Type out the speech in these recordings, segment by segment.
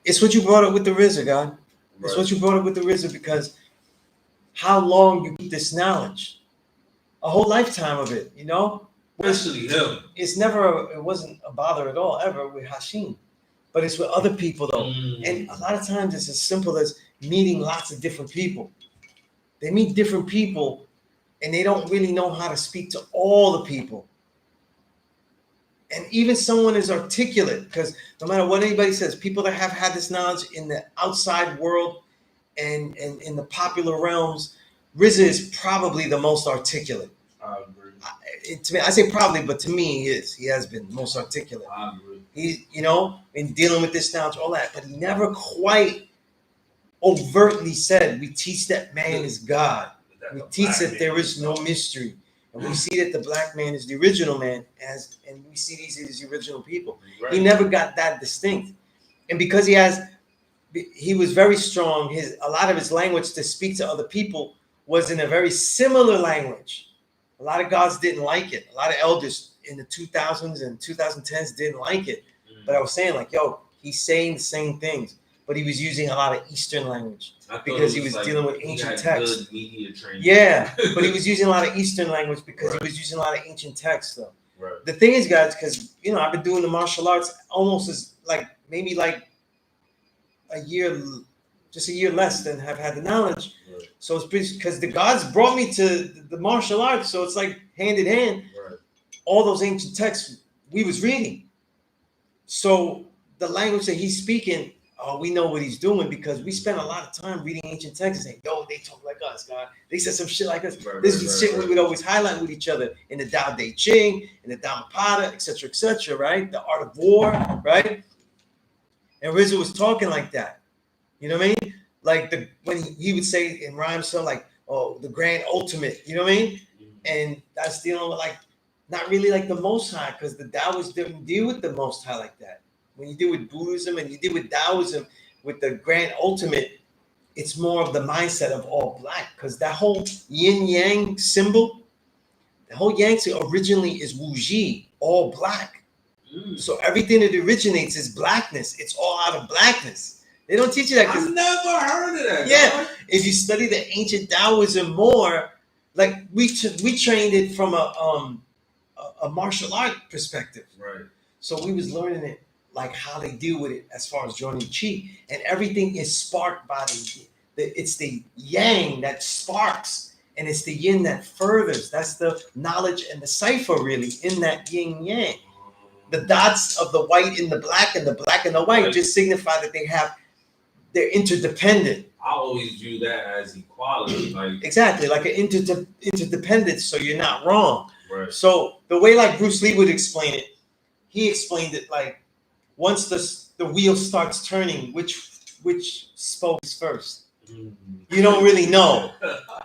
It's what you brought up with the RZA, God. It's Right. what you brought up with the RZA because how long you keep this knowledge, a whole lifetime of it, you know. Especially him. It wasn't a bother at all ever with Hashim, but it's with other people though. And a lot of times it's as simple as meeting lots of different people. They meet different people, and they don't really know how to speak to all the people. And even someone is articulate, because no matter what anybody says, people that have had this knowledge in the outside world and in the popular realms, RZA is probably the most articulate. I agree. To me, I say probably, but to me, he is. He has been most articulate. I agree. He, in dealing with this knowledge, all that, but he never quite overtly said, "We teach that man is God. We teach that there is no mystery." And we see that the black man is the original man, and we see these as the original people. Right. He never got that distinct, and because he was very strong. A lot of his language to speak to other people was in a very similar language. A lot of gods didn't like it. A lot of elders in the 2000s and 2010s didn't like it. But I was saying, like, yo, he's saying the same things, but he was using a lot of Eastern language because he was like, dealing with ancient texts. Good media training. Yeah, but he was using a lot of Eastern language because he was using a lot of ancient texts, though. Right. The thing is, guys, because I've been doing the martial arts almost as maybe a year, just a year less than have had the knowledge. Right. So it's because the gods brought me to the martial arts, so it's like hand in hand. Right. All those ancient texts we was reading. So the language that he's speaking, we know what he's doing because we spent a lot of time reading ancient texts and saying, yo, they talk like us, God. They said some shit like us. This is shit we would always highlight with each other in the Tao Te Ching, in the Dhammapada, etc., right? The art of war, right? And RZA was talking like that. You know what I mean? Like when he would say in rhymes, so like, oh, the grand ultimate, you know what I mean? And that's dealing with not really like the Most High, because the Taoists didn't deal with the Most High like that. When you deal with Buddhism and you deal with Taoism, with the grand ultimate, it's more of the mindset of all black, because that whole yin-yang symbol, the whole yang originally is Wuji, all black. So everything that originates is blackness. It's all out of blackness. They don't teach you that. I've never heard of that. Yeah, dog. If you study the ancient Taoism more, like we trained it from a martial art perspective. Right. So we was learning it like how they deal with it as far as joining chi, and everything is sparked by it's the yang that sparks, and it's the yin that furthers. That's the knowledge and the cipher really in that yin yang. The dots of the white and the black and the black and the white just signify that they're interdependent. I always view that as equality. Exactly, like an interdependence, so you're not wrong. Right. So the way like Bruce Lee would explain it, he explained it like once the wheel starts turning, which spokes first? You don't really know,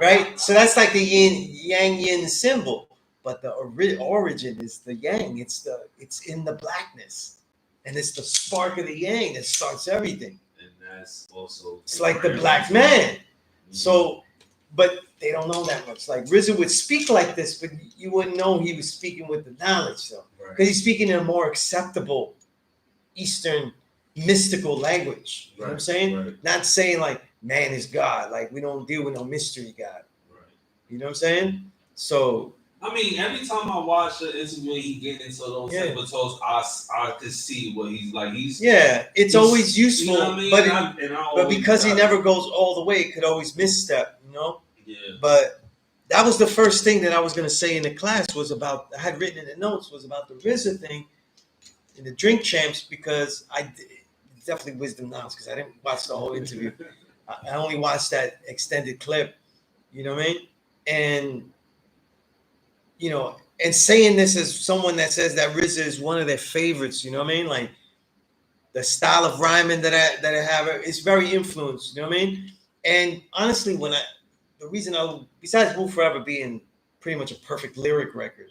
right? So that's like the yin symbol. But the origin is the yang. It's in the blackness, and it's the spark of the yang that starts everything. And that's also it's like the black man. So, but they don't know that much. Like RZA would speak like this, but you wouldn't know he was speaking with the knowledge, though, because he's speaking in a more acceptable Eastern mystical language. You know what I'm saying? Right. Not saying like man is God. Like we don't deal with no mystery God. Right. You know what I'm saying? So. I mean, every time I watch an interview, he get into those sabotages, I could see what he's like. It's always useful, you know what I mean? but because he never goes all the way, it could always misstep, Yeah. But that was the first thing that I was going to say in the class was about, I had written in the notes, was about the RZA thing in the Drink Champs, because definitely wisdom now, because I didn't watch the whole interview. I only watched that extended clip, you know what I mean? And and saying this as someone that says that RZA is one of their favorites, you know what I mean? Like the style of rhyming that I have, it's very influenced, you know what I mean? And honestly, the reason besides Move Forever being pretty much a perfect lyric record,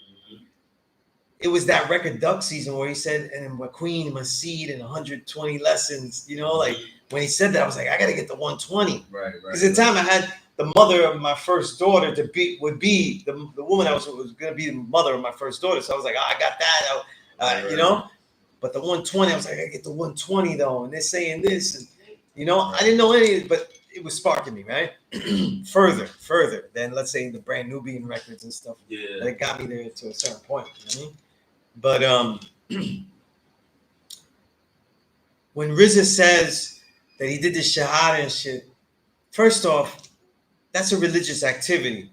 it was that record Duck Season where he said, and my queen, my seed, and 120 lessons, like when he said that, I was like, I got to get the 120. Right. Because at the time I had the mother of my first daughter would be the woman that was going to be the mother of my first daughter. So I was like, I got that, But the 120, I was like, I get the 120 though, and they're saying this, and I didn't know any of it, but it was sparking me, right? further than, let's say, the brand Nubian records and stuff. Yeah. That got me there to a certain point. You know what I mean? But when RZA says that he did the Shahada and shit, first off, that's a religious activity.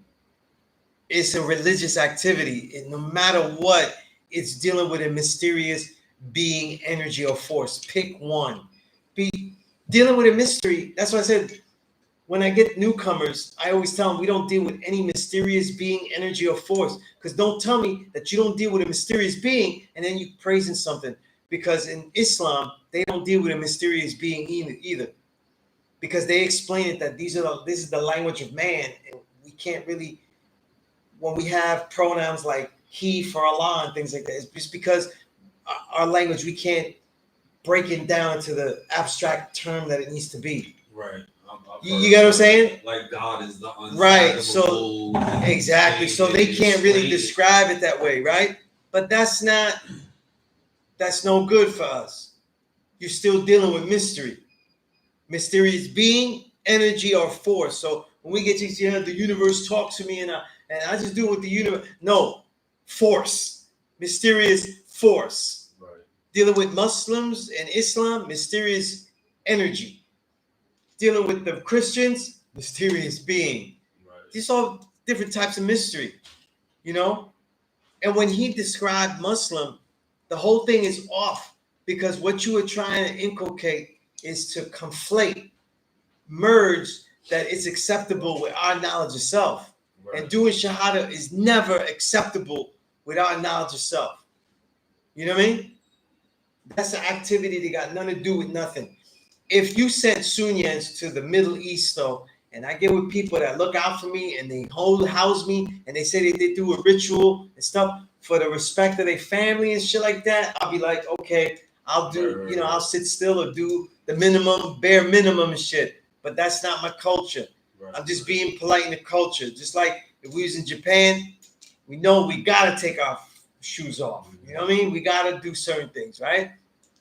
It's a religious activity. And no matter what, it's dealing with a mysterious being, energy, or force. Pick one. Dealing with a mystery. That's why I said, when I get newcomers, I always tell them we don't deal with any mysterious being, energy, or force. Because don't tell me that you don't deal with a mysterious being and then you praising something. Because in Islam, they don't deal with a mysterious being either. Because they explain it that this is the language of man, and we can't really, when we have pronouns like he for Allah and things like that, it's just because our language, we can't break it down into the abstract term that it needs to be. Right. You get what I'm saying? Like God is the unfathomable. Right. So exactly. So they can't really describe it that way, right? But that's no good for us. You're still dealing with mystery. Mysterious being, energy, or force. So when we get to the universe talks to me and I just do what the universe. No, force. Mysterious force. Right. Dealing with Muslims and Islam, mysterious energy. Dealing with the Christians, mysterious being. Right. These are all different types of mystery, And when he described Muslim, the whole thing is off because what you were trying to inculcate is to conflate, merge that it's acceptable with our knowledge of self. Right. And doing Shahada is never acceptable with our knowledge of self. You know what I mean? That's an activity that got nothing to do with nothing. If you sent Sunyans to the Middle East, though, and I get with people that look out for me and they house me and they say they do a ritual and stuff for the respect of their family and shit like that, I'll be like, okay, I'll do, I'll sit still or do the minimum, bare minimum and shit. But that's not my culture. Right. I'm just being polite in the culture. Just like if we was in Japan, we know we got to take our shoes off. You know what I mean? We got to do certain things, right?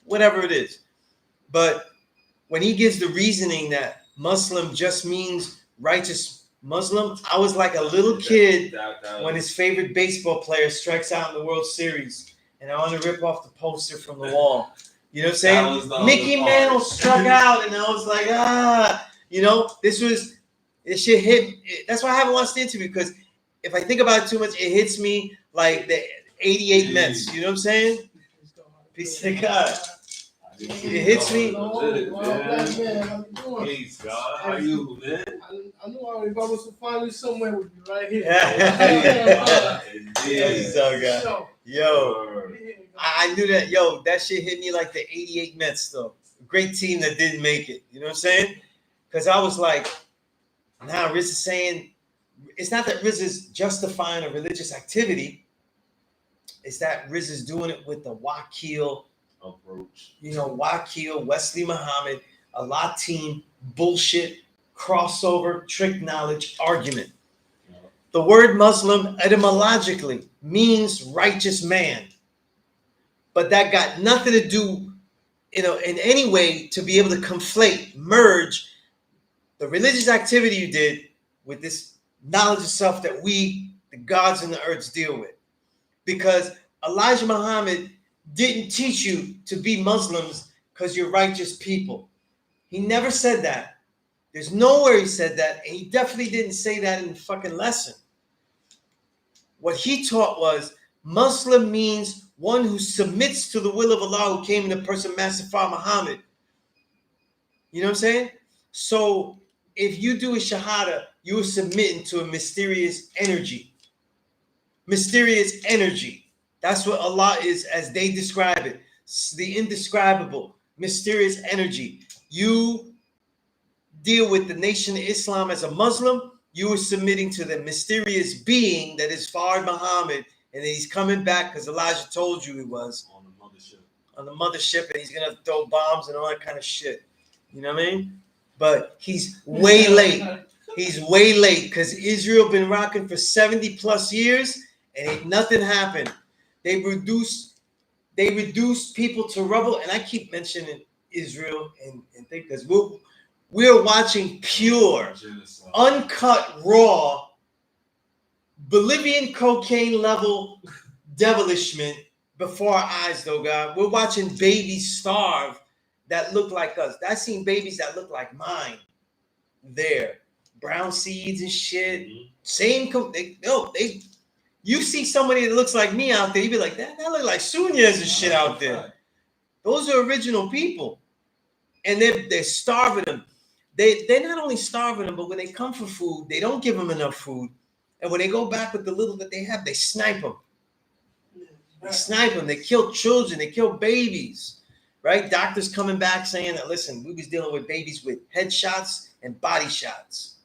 Whatever it is. But when he gives the reasoning that Muslim just means righteous Muslim, I was like a little kid when his favorite baseball player strikes out in the World Series, and I want to rip off the poster from the wall. You know what I'm saying? Mickey Mantle struck out, and I was like, this shit hit. That's why I haven't watched the interview, because if I think about it too much, it hits me like the 88 Mets. You know what I'm saying? Peace to God. It hits me. Peace, God. How you, man? I knew I was finally somewhere with you right here. Yo, I knew that. Yo, that shit hit me like the 88 Mets, though. Great team that didn't make it. You know what I'm saying? Because I was like, Riz is saying, it's not that Riz is justifying a religious activity. It's that Riz is doing it with the Wakil approach. Wakil, Wesley Muhammad, Allah team, bullshit, crossover, trick knowledge argument. Yeah. The word Muslim etymologically means righteous man. But that got nothing to do, in any way to be able to conflate, merge the religious activity you did with this knowledge of self that we, the gods and the earths, deal with. Because Elijah Muhammad didn't teach you to be Muslims because you're righteous people. He never said that. There's nowhere he said that, and he definitely didn't say that in the fucking lesson. What he taught was Muslim means one who submits to the will of Allah, who came in the person Master Muhammad. You know what I'm saying? So if you do a Shahada, you're submitting to a mysterious energy. Mysterious energy. That's what Allah is, as they describe it. The indescribable, mysterious energy. You deal with the Nation of Islam as a Muslim. You are submitting to the mysterious being that is Fard Muhammad, and he's coming back because Elijah told you he was. On the mothership, and he's going to throw bombs and all that kind of shit. You know what I mean? But he's way late. He's way late because Israel been rocking for 70 plus years, and ain't nothing happened. They They reduced people to rubble, and I keep mentioning Israel and think because we're watching pure, uncut, raw Bolivian cocaine level devilishment before our eyes, though, God. We're watching babies starve that look like us. I've seen babies that look like mine there. Brown seeds and shit. Same, you see somebody that looks like me out there, you be like, that look like Sunyas and shit out there. Those are original people. And they're starving them. They're not only starving them, but when they come for food, they don't give them enough food. And when they go back with the little that they have, they snipe them. They snipe them. They kill children. They kill babies. Right? Doctors coming back saying that, listen, we was dealing with babies with headshots and body shots.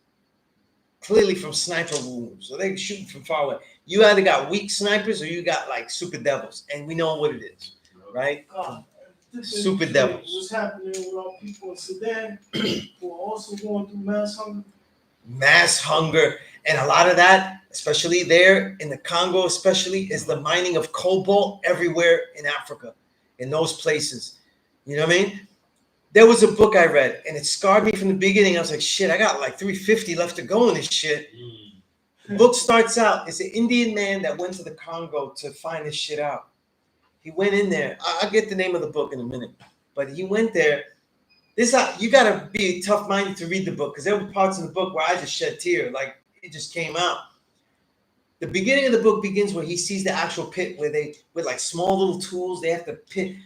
Clearly from sniper wounds. So they shoot from far away. You either got weak snipers or you got like super devils. And we know what it is. Right? Super devils. What's happening with our people in Sudan who are also going through mass hunger? Mass hunger. And a lot of that, especially there in the Congo, especially, is the mining of cobalt everywhere in Africa, in those places. You know what I mean? There was a book I read, and it scarred me from the beginning. I was like, shit, I got like 350 left to go in this shit. The book starts out, it's an Indian man that went to the Congo to find this shit out. He went in there. I'll get the name of the book in a minute. But he went there. You got to be tough-minded to read the book, because there were parts in the book where I just shed tears. Like, it just came out. The beginning of the book begins where he sees the actual pit where they, with like small little tools, they have to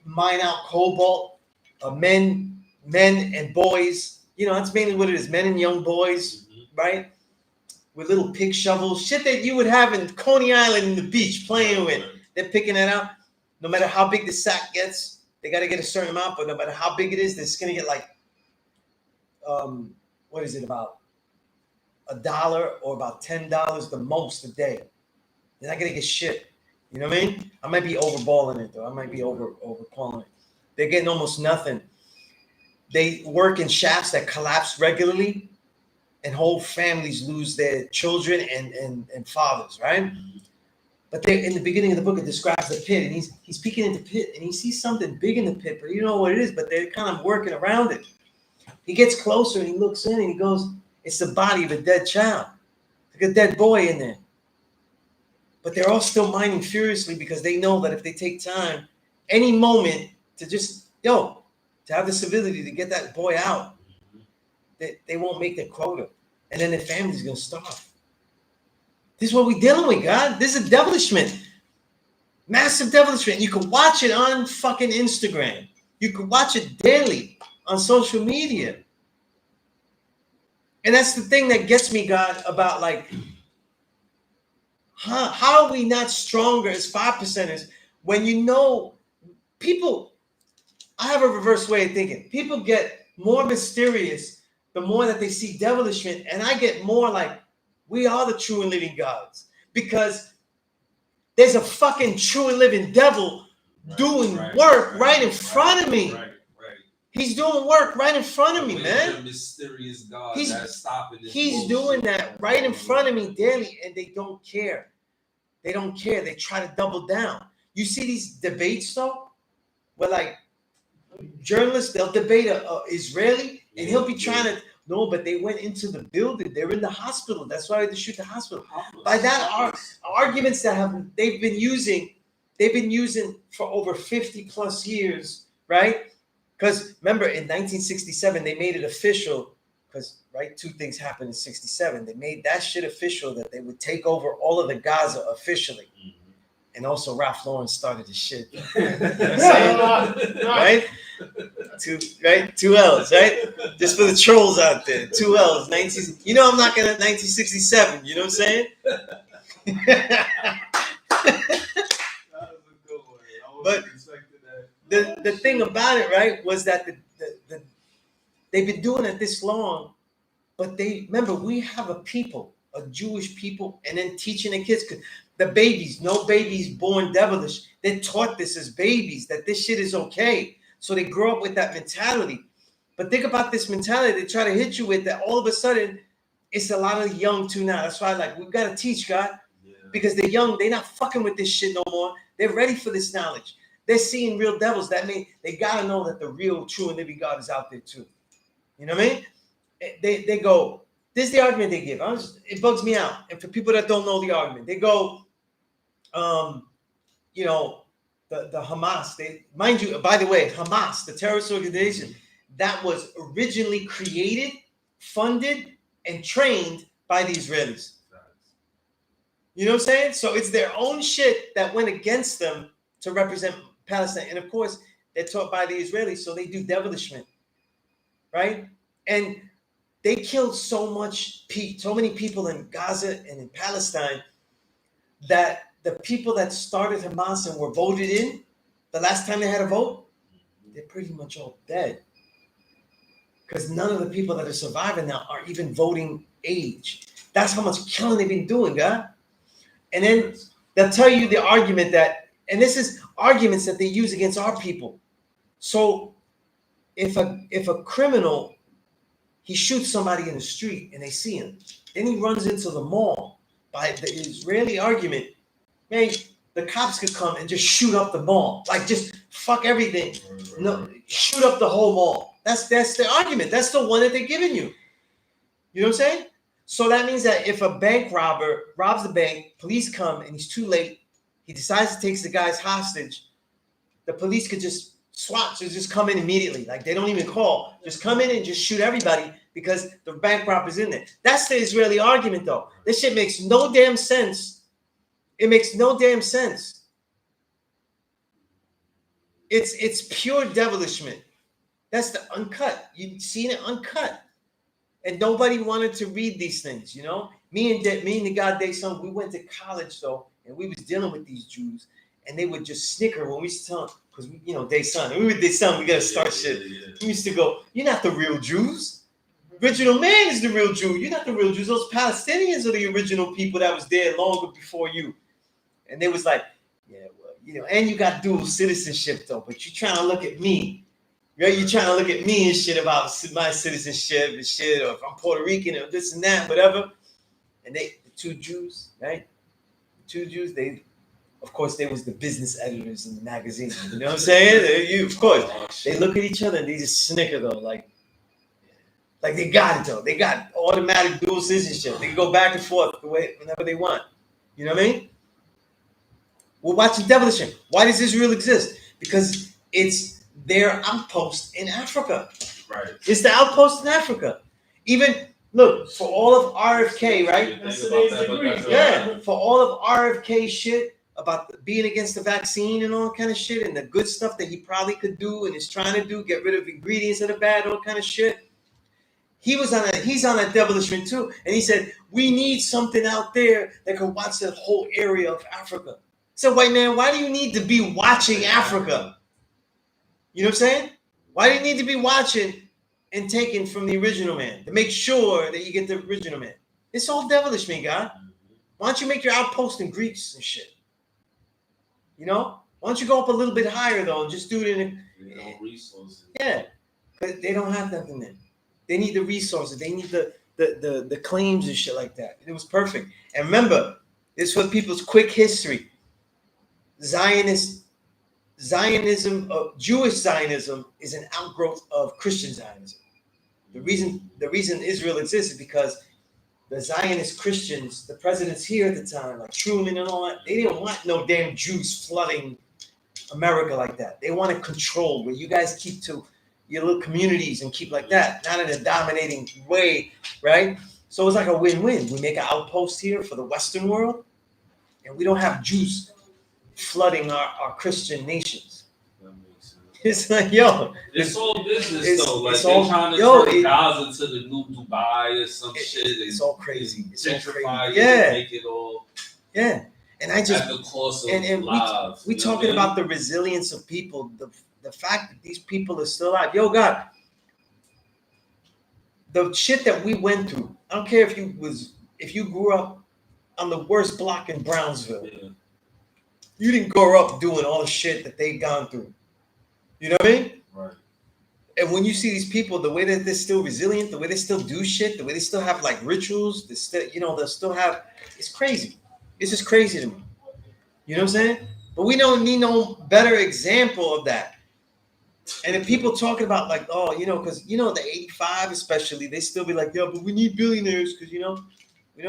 mine out cobalt. Men and boys, you know, that's mainly what it is. Men and young boys, right? With little pick shovels, shit that you would have in Coney Island in the beach playing with. They're picking that out. No matter how big the sack gets, they got to get a certain amount, but no matter how big it is, they're just going to get like, what is it, about $1 or about $10 the most a day. They're not going to get shit. You know what I mean? I might be overballing it, though. I might be overcalling it. They're getting almost nothing. They work in shafts that collapse regularly, and whole families lose their children and fathers, right? But they, in the beginning of the book, it describes the pit, and he's peeking into the pit, and he sees something big in the pit, but you don't know what it is, but they're kind of working around it. He gets closer, and he looks in, and he goes, it's the body of a dead child. Like a dead boy in there. But they're all still mining furiously because they know that if they take time, any moment to just, to have the civility to get that boy out, they won't make their quota. And then their family's going to starve. This is what we're dealing with, God. This is devilishment. Massive devilishment. You can watch it on fucking Instagram. You can watch it daily on social media. And that's the thing that gets me, God, about like, how are we not stronger as 5%ers when you know people, I have a reverse way of thinking. People get more mysterious the more that they see devilishment, and I get more like, we are the true and living gods, because there's a fucking true and living devil doing work right in front of me. He's doing work right in front of me, man. Mysterious God he's stopping this doing that right in front of me daily, and they don't care. They don't care. They try to double down. You see these debates, though, where like journalists, they'll debate a Israeli, and he'll be trying to, no, but they went into the building. They're in the hospital. That's why they shoot the hospital. By that, arguments that they've been using for over 50 plus years, right? Because remember, in 1967, they made it official, because, right, two things happened in 67. They made that shit official that they would take over all of the Gaza officially. And also Ralph Lauren started the shit. You know what I'm saying? Right? Two L's, right? Just for the trolls out there. 2 L's. You know I'm not going to 1967. You know what I'm saying? But the thing about it, right, was that they've been doing it this long, but remember, we have a Jewish people, and then teaching the kids, the babies, no babies born devilish. They're taught this as babies, that this shit is okay. So they grow up with that mentality. But think about this mentality they try to hit you with, that all of a sudden, it's a lot of young too now. That's why, like, we've got to teach, God, because they're young. They're not fucking with this shit no more. They're ready for this knowledge. They're seeing real devils. That means they gotta know that the real, true, and living God is out there too. You know what I mean? They go. This is the argument they give. It bugs me out. And for people that don't know the argument, they go, you know, the Hamas. They, mind you, by the way, Hamas, the terrorist organization, that was originally created, funded, and trained by the Israelis. You know what I'm saying? So it's their own shit that went against them to represent Palestine. And of course, they're taught by the Israelis, so they do devilishment, right? And they killed so many people in Gaza and in Palestine that the people that started Hamas and were voted in the last time they had a vote, they're pretty much all dead. Because none of the people that are surviving now are even voting age. That's how much killing they've been doing, God. And then they'll tell you the argument that, and this is arguments that they use against our people. So if a criminal, he shoots somebody in the street and they see him, then he runs into the mall. By the Israeli argument, man, the cops could come and just shoot up the mall, like just fuck everything. No, shoot up the whole mall. That's the argument. That's the one that they're giving you. You know what I'm saying? So that means that if a bank robber robs the bank, police come and he's too late, he decides to take the guy's hostage, the police could just just come in immediately. Like they don't even call. Just come in and just shoot everybody because the bank robber's in there. That's the Israeli argument though. This shit makes no damn sense. It makes no damn sense. It's pure devilishment. That's the uncut. You've seen it uncut. And nobody wanted to read these things, you know. Me and the God Day Son, we went to college though, and we was dealing with these Jews, and they would just snicker when we used to tell them, because we, you know, Day Son, we were Day Son, we gotta start shit. We used to go, "You're not the real Jews. Original man is the real Jew. You're not the real Jews. Those Palestinians are the original people that was there longer before you." And they was like, "Yeah, well, you know, and you got dual citizenship though, but you're trying to look at me." Right? You're trying to look at me and shit about my citizenship and shit, or if I'm Puerto Rican or this and that, whatever. And the two Jews, right? The two Jews, of course, they was the business editors in the magazine. You know what I'm saying? Of course, they look at each other and they just snicker though, like they got it though. They got automatic dual citizenship. They can go back and forth the way whenever they want. You know what I mean? We're watching devilishment. Why does Israel exist? Because it's their outpost in Africa. Right. It's the outpost in Africa. Even look for all of RFK, right? Yeah, for all of RFK shit about being against the vaccine and all kind of shit, and the good stuff that he probably could do and is trying to do, get rid of ingredients that are bad, all kind of shit. He's on a devilishment too, and he said we need something out there that can watch the whole area of Africa. So, white man, why do you need to be watching Africa? You know what I'm saying? Why do you need to be watching and taking from the original man to make sure that you get the original man? It's all devilish, man, God. Why don't you make your outpost in Greece and shit? You know? Why don't you go up a little bit higher though and just do it in resources? Yeah, but they don't have nothing then. They need the resources. They need the claims and shit like that. It was perfect. And remember, this was people's quick history. Zionism, Jewish Zionism is an outgrowth of Christian Zionism. The reason Israel exists is because the Zionist Christians, the presidents here at the time, like Truman and all that, they didn't want no damn Jews flooding America like that. They want to control where you guys keep to your little communities and keep like that, not in a dominating way, right? So it's like a win-win. We make an outpost here for the Western world, and we don't have Jews flooding our Christian nations. That makes sense. It's like, yo, it's all business though. Like they're trying to turn Gaza to the new Dubai or some shit. It's all crazy. It's all crazy. Yeah. Make it all. Yeah. And I just at the cost of and lives. we talking about the resilience of people, the fact that these people are still alive. Yo, God, the shit that we went through. I don't care if you grew up on the worst block in Brownsville. Yeah. You didn't grow up doing all the shit that they've gone through. You know what I mean? Right. And when you see these people, the way that they're still resilient, the way they still do shit, the way they still have like rituals, they'll still have. It's crazy. It's just crazy to me. You know what I'm saying? But we don't need no better example of that. And if people talking about like, oh, because the 85 especially, they still be like, yo, but we need billionaires because we don't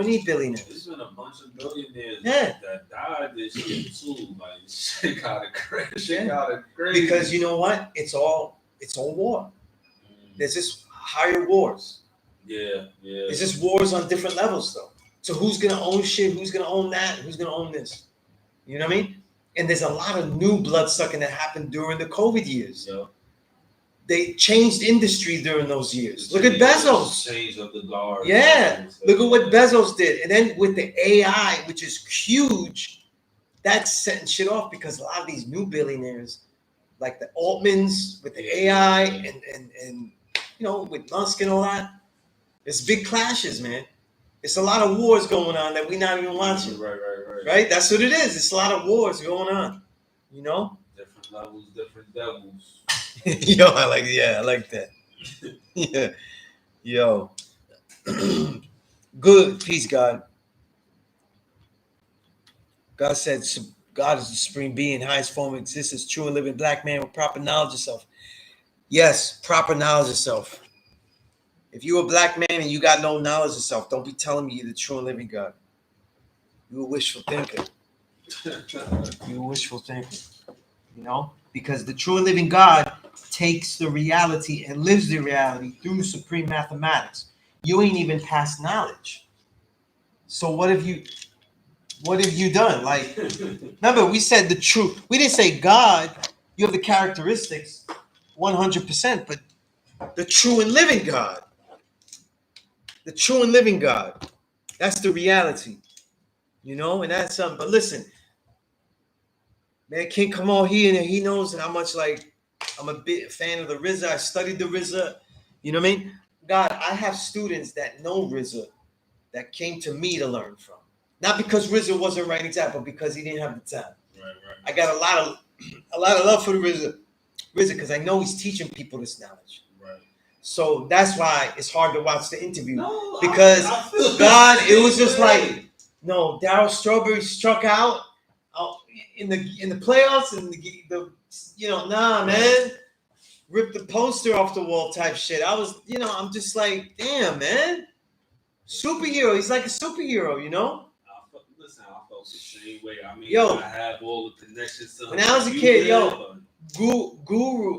need billionaires. There's been a bunch of billionaires Yeah. that died this shit too. Like shit got crazy. Because you know what? It's all war. There's just higher wars. Yeah. There's just wars on different levels though. So who's gonna own shit? Who's gonna own that? Who's gonna own this? You know what I mean? And there's a lot of new blood sucking that happened during the COVID years. Yeah. They changed industry during those years. Look at Bezos. Change of the guard. Yeah. Look at what Bezos did. And then with the AI, which is huge, that's setting shit off because a lot of these new billionaires, like the Altmans with the AI and with Musk and all that, it's big clashes, man. It's a lot of wars going on that we're not even watching. Right? That's what it is. It's a lot of wars going on. Different levels, different devils. Yo, I like that. Yeah. Yo. Good. Peace, God. God said God is the supreme being, highest form of existence, true and living black man with proper knowledge of self. Yes, proper knowledge of self. If you're a black man and you got no knowledge of self, don't be telling me you're the true and living God. You're a wishful thinker. You're a wishful thinker. Because the true and living God takes the reality and lives the reality through supreme mathematics. You ain't even past knowledge. So what have you done? Like, remember, we said the truth. We didn't say God, you have the characteristics 100%, but the true and living God. The true and living God. That's the reality. And that's something. But listen, man, King Kamal, he knows how much, like, I'm a big fan of the RZA. I studied the RZA. You know what I mean? God, I have students that know RZA that came to me to learn from. Not because RZA wasn't right example, because he didn't have the time. Right. I got a lot of love for the RZA because I know he's teaching people this knowledge. Right. So that's why it's hard to watch the interview. Because God, it was just like, no, Darryl Strawberry struck out in the playoffs and the man, ripped the poster off the wall type shit. I was, I'm just like, damn, man, superhero. He's like a superhero, Listen, I felt the same way. I mean, yo, I have all the connections to him. When I was a kid, Guru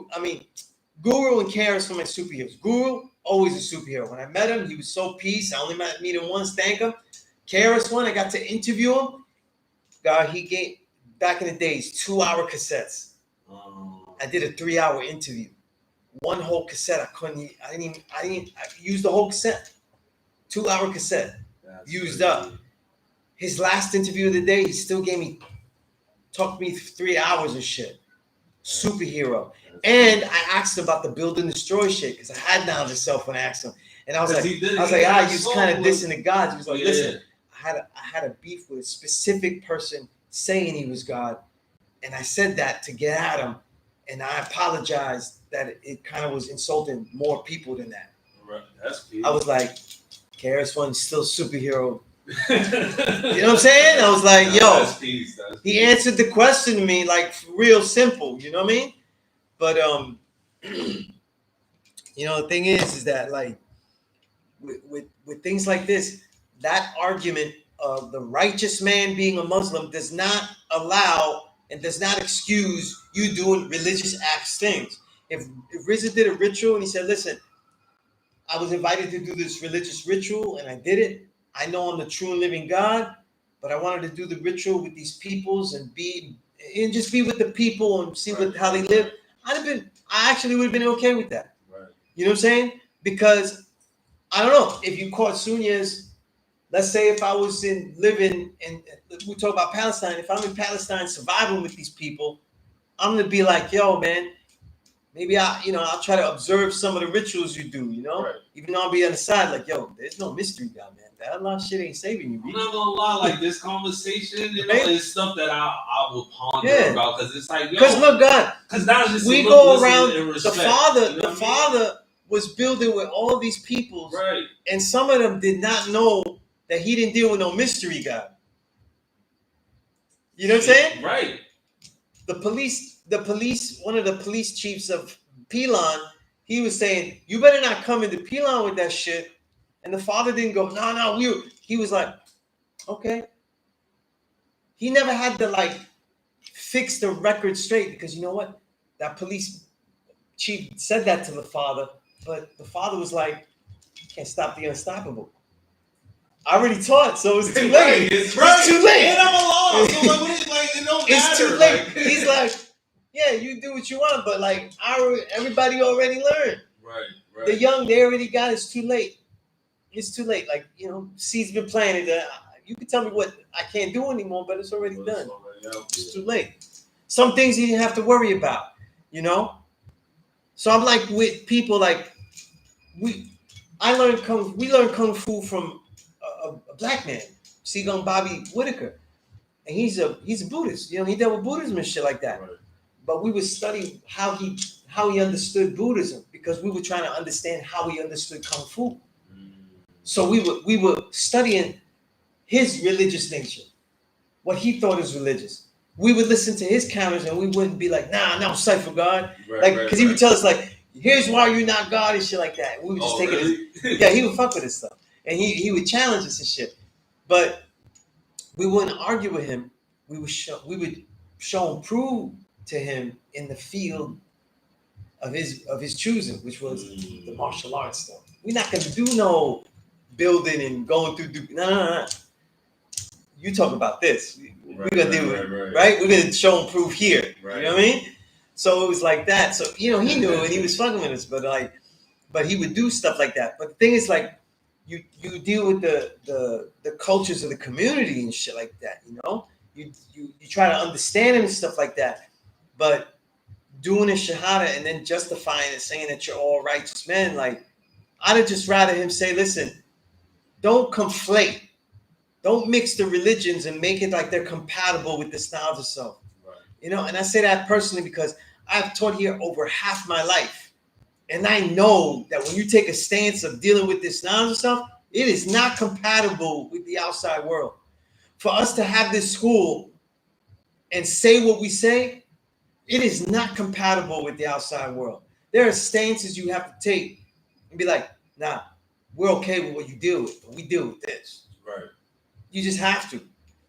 and Karis were my superheroes. Guru, always a superhero. When I met him, he was so peace. I only meet him once, thank him. Karis one, I got to interview him. God, he gave, back in the days, 2-hour cassettes. I did a 3-hour interview. One whole cassette, I used the whole cassette. 2-hour cassette. That's used crazy. Up. His last interview of the day, he still talked me 3 hours of shit. Superhero. And I asked him about the build and destroy shit because I had knowledge of self when I asked him. And I was like, you was kind of dissing the gods. He was like, listen, I had a beef with a specific person saying he was God. And I said that to get at him. And I apologized that it kind of was insulting more people than that. Right. That's peace. I was like, KRS One's still superhero. You know what I'm saying? I was like, yo, that's peace. He answered the question to me like real simple. You know what I mean? But the thing is that like with things like this, that argument of the righteous man being a Muslim does not allow and does not excuse you doing religious acts things. If RZA did a ritual and he said, listen, I was invited to do this religious ritual and I did it. I know I'm the true and living God, but I wanted to do the ritual with these peoples and just be with the people and see how they live. I actually would have been okay with that. Right. You know what I'm saying? Because I don't know if you caught Sunya's. Let's say if I was living in, we talk about Palestine. If I'm in Palestine surviving with these people, I'm gonna be like, yo, man, maybe I'll try to observe some of the rituals you do, right. Even though I'll be on the side, like, yo, there's no mystery God, man. That lot of shit ain't saving you. I'm not gonna lie, like this conversation, is stuff that I will ponder about because it's like, because look, God, because now just we go around respect, the father was building with all these peoples, right? And some of them did not know that he didn't deal with no mystery God. You know what I'm saying? Right. the police, one of the police chiefs of P.E.A.C.E, he was saying, "You better not come into P.E.A.C.E with that shit." And the father didn't go, "No, he was like, okay." He never had to like fix the record straight because you know what? That police chief said that to the father, but the father was like, "Can't stop the unstoppable." I already taught, so it's too late. It's too late. And I'm alone. So like, what is, like, it don't It's matter. too late. Like, He's like, yeah, you do what you want, but like, everybody already learned. Right. The young, they already got it. It's too late. It's too late. Like, seeds been planted. You can tell me what I can't do anymore, but it's already done. It's too late. Some things you didn't have to worry about, So I'm like with people like we learned kung fu from a black man, Seagun Bobby Whitaker, and he's a Buddhist. He dealt with Buddhism and shit like that. Right. But we would study how he understood Buddhism because we were trying to understand how he understood kung fu. So we were studying his religious nature, what he thought is religious. We would listen to his counters and we wouldn't be like, nah, no, cipher God. Because he would tell us like, here's why you're not God and shit like that. And we would just take it. Yeah, he would fuck with this stuff. And he would challenge us and shit. But we wouldn't argue with him. We would show and prove to him in the field of his choosing, which was the martial arts stuff. We're not gonna do no building and going through. No. You talk about this. We're gonna do it, right? We're gonna show and prove here. Right. You know what I mean? So it was like that. So he knew and he was fucking with us, but he would do stuff like that. But the thing is, like, you deal with the cultures of the community and shit like that. You try to understand them and stuff like that. But doing a shahada and then justifying it, saying that you're all righteous men, like, I'd have just rather him say, listen, don't conflate. Don't mix the religions and make it like they're compatible with this knowledge of self. Right. And I say that personally because I've taught here over half my life. And I know that when you take a stance of dealing with this knowledge of self, it is not compatible with the outside world. For us to have this school and say what we say, it is not compatible with the outside world. There are stances you have to take and be like, nah, we're okay with what you deal with, but we deal with this. Right. You just have to.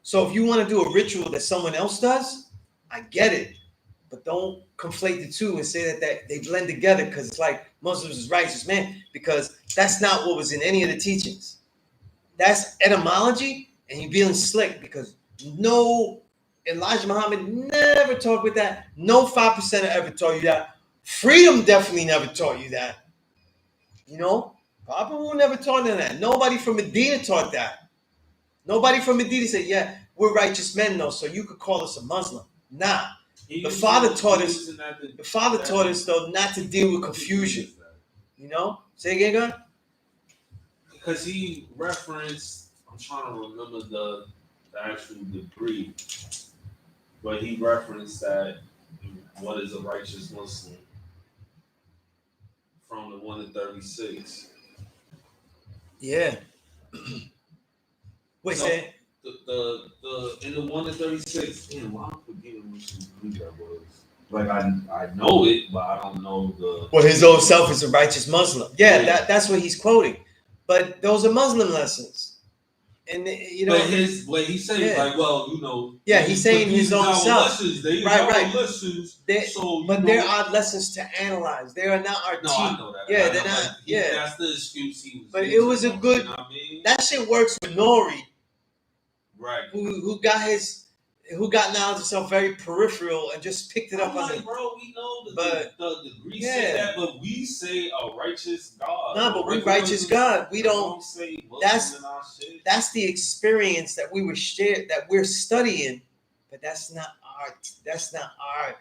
So if you want to do a ritual that someone else does, I get it. But don't conflate the two and say that they blend together because it's like Muslims is righteous, man, because that's not what was in any of the teachings. That's etymology, and you're being slick because no, Elijah Muhammad never taught with that. No 5% ever taught you that. Freedom definitely never taught you that. Papa Wu never taught them that. Nobody from Medina taught that. Nobody from Medina said, yeah, we're righteous men, though, so you could call us a Muslim. Nah. The Father taught us, though, not to deal with confusion. Say again, God? Because he referenced, I'm trying to remember the actual degree, but he referenced that what is a righteous Muslim from the 1 to 36. Yeah. Wait, so say the in the 1 to 36. Damn, why I'm forgetting which degree that was. Like I know it, but I don't know the. Well, his own self is a righteous Muslim. Yeah. That's what he's quoting. But those are Muslim lessons, and But what he saying, like, well, Yeah, he's saying his own self. Lessons, they right. Lessons. There are lessons to analyze. They are not our team. I know that. Yeah, they're not. Yeah, that's the excuse he was. But it was a good. You know what I mean? That shit works with Nori. Right. Who got knowledge of self very peripheral and just picked it up on it. Bro, we know the degree say that, but we say a righteous God. No, but we righteous God. We don't say that's the experience that we were shared, that we're studying, but that's not our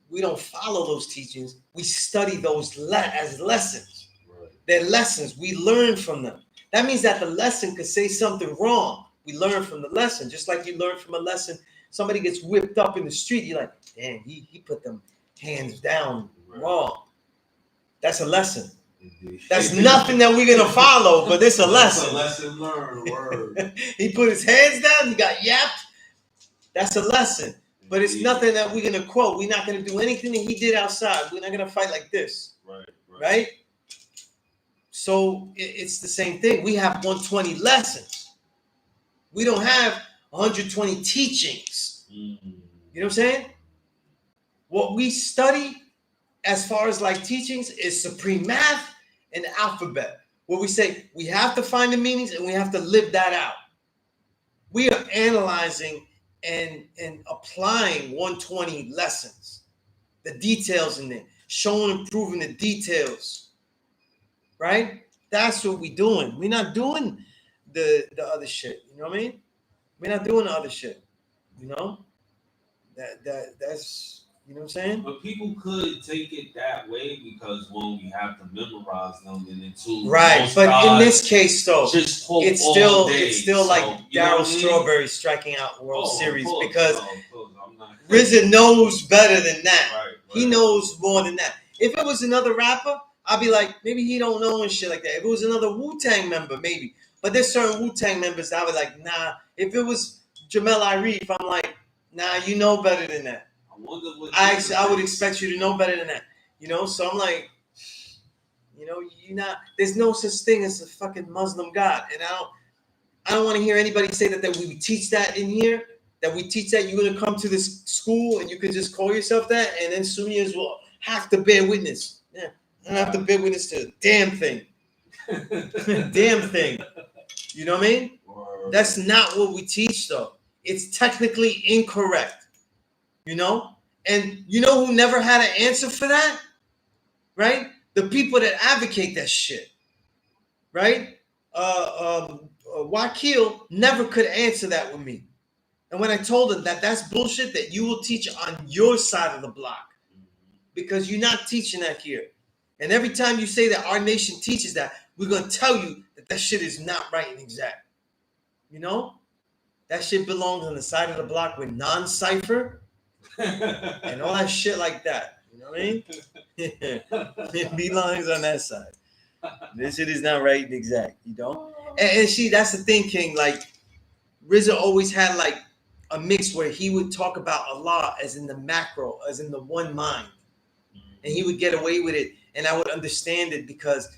we don't follow those teachings. We study those as lessons. Right. They're lessons. We learn from them. That means that the lesson could say something wrong. We learn from the lesson, just like you learn from a lesson. Somebody gets whipped up in the street. You're like, damn, he put them hands down wrong. That's a lesson. Indeed. That's nothing that we're gonna follow, but it's a lesson. That's a lesson learned. Word. He put his hands down. He got yapped. That's a lesson. But it's nothing that we're gonna quote. We're not gonna do anything that he did outside. We're not gonna fight like this. Right? So it's the same thing. We have 120 lessons. We don't have 120 teachings. You know what I'm saying? What we study as far as like teachings is supreme math and alphabet. Where we say we have to find the meanings and we have to live that out. We are analyzing and applying 120 lessons, the details in there, showing and proving the details, right? That's what we're doing. We're not doing the other shit. You know what I mean? We're not doing the other shit. You know? That's you know what I'm saying? But people could take it that way because when we have to memorize them and then too. Right, but in this case though, it's still like Daryl Strawberry striking out World Series because RZA knows better than that. Right. He knows more than that. If it was another rapper, I'd be like, maybe he don't know and shit like that. If it was another Wu-Tang member, maybe. But there's certain Wu-Tang members that I would like, nah. If it was Jamel Irif, I'm like, nah, you know better than that. I would expect you to know better than that. You know, so I'm like, you know, there's no such thing as a fucking Muslim God. And I don't want to hear anybody say that we teach that in here, that we teach that you're going to come to this school and you can just call yourself that, and then Sunnis will have to bear witness. Yeah, I don't have to bear witness to a damn thing. Damn thing. You know what I mean? That's not what we teach, though. It's technically incorrect. You know? And you know who never had an answer for that? Right? The people that advocate that shit. Right? Wakil never could answer that with me. And when I told him that that's bullshit, that you will teach on your side of the block. Because you're not teaching that here. And every time you say that our nation teaches that, we're going to tell you that shit is not right and exact. You know? That shit belongs on the side of the block with non-cipher and all that shit like that. You know what I mean? It belongs on that side. This shit is not right and exact, you know? And see, that's the thing, King. Like, RZA always had like a mix where he would talk about Allah as in the macro, as in the one mind. And he would get away with it. And I would understand it because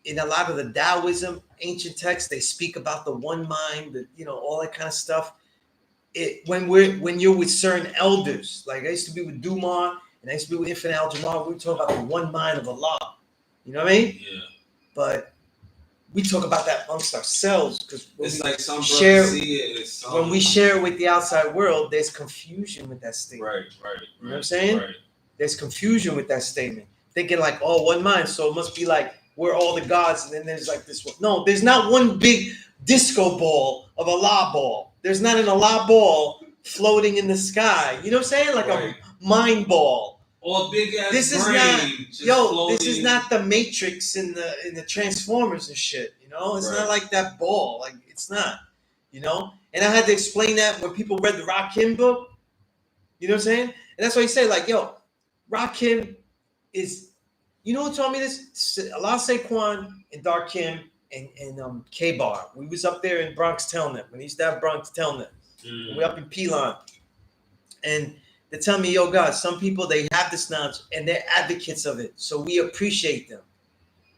in a lot of the Taoism, ancient texts, they speak about the one mind, all that kind of stuff. When you're with certain elders, like I used to be with Dumar and I used to be with Infinite Al-Jamar, we talk about the one mind of Allah. You know what I mean? Yeah. But we talk about that amongst ourselves because it's like some share see it, when we share with the outside world, there's confusion with that statement. Right. You know what I'm saying? Right. There's confusion with that statement. Thinking like, oh, one mind, so it must be like we're all the gods, and then there's like this one. No, there's not one big disco ball of Allah ball. There's not an Allah ball floating in the sky. You know what I'm saying? Like a mind ball. Or a big ass this is brain not this is not the Matrix in the Transformers and shit. You know, it's not like that ball. Like it's not. You know, and I had to explain that when people read the Rakim book. You know what I'm saying? And that's why he said, like, yo, Rakim is. You know who told me this? Allah Saquon and Darkim and K-Bar. We was up there in Bronx Telnet when he used to have Bronx Telnet. We up in P.E.A.C.E. And they're telling me, yo, God, some people, they have this knowledge and they're advocates of it. So we appreciate them.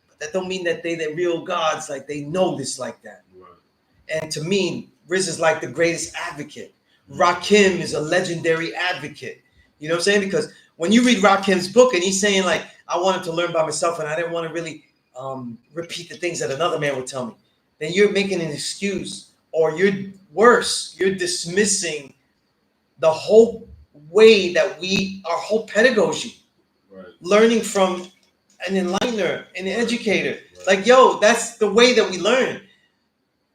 But that don't mean that they're real gods, like they know this like that. Right. And to me, Riz is like the greatest advocate. Rakim is a legendary advocate. You know what I'm saying? Because when you read Rakim's book and he's saying like, I wanted to learn by myself and I didn't want to really repeat the things that another man would tell me, then you're making an excuse, or you're worse, you're dismissing the whole way that our whole pedagogy, learning from an enlightener, an educator. Like, yo, that's the way that we learn.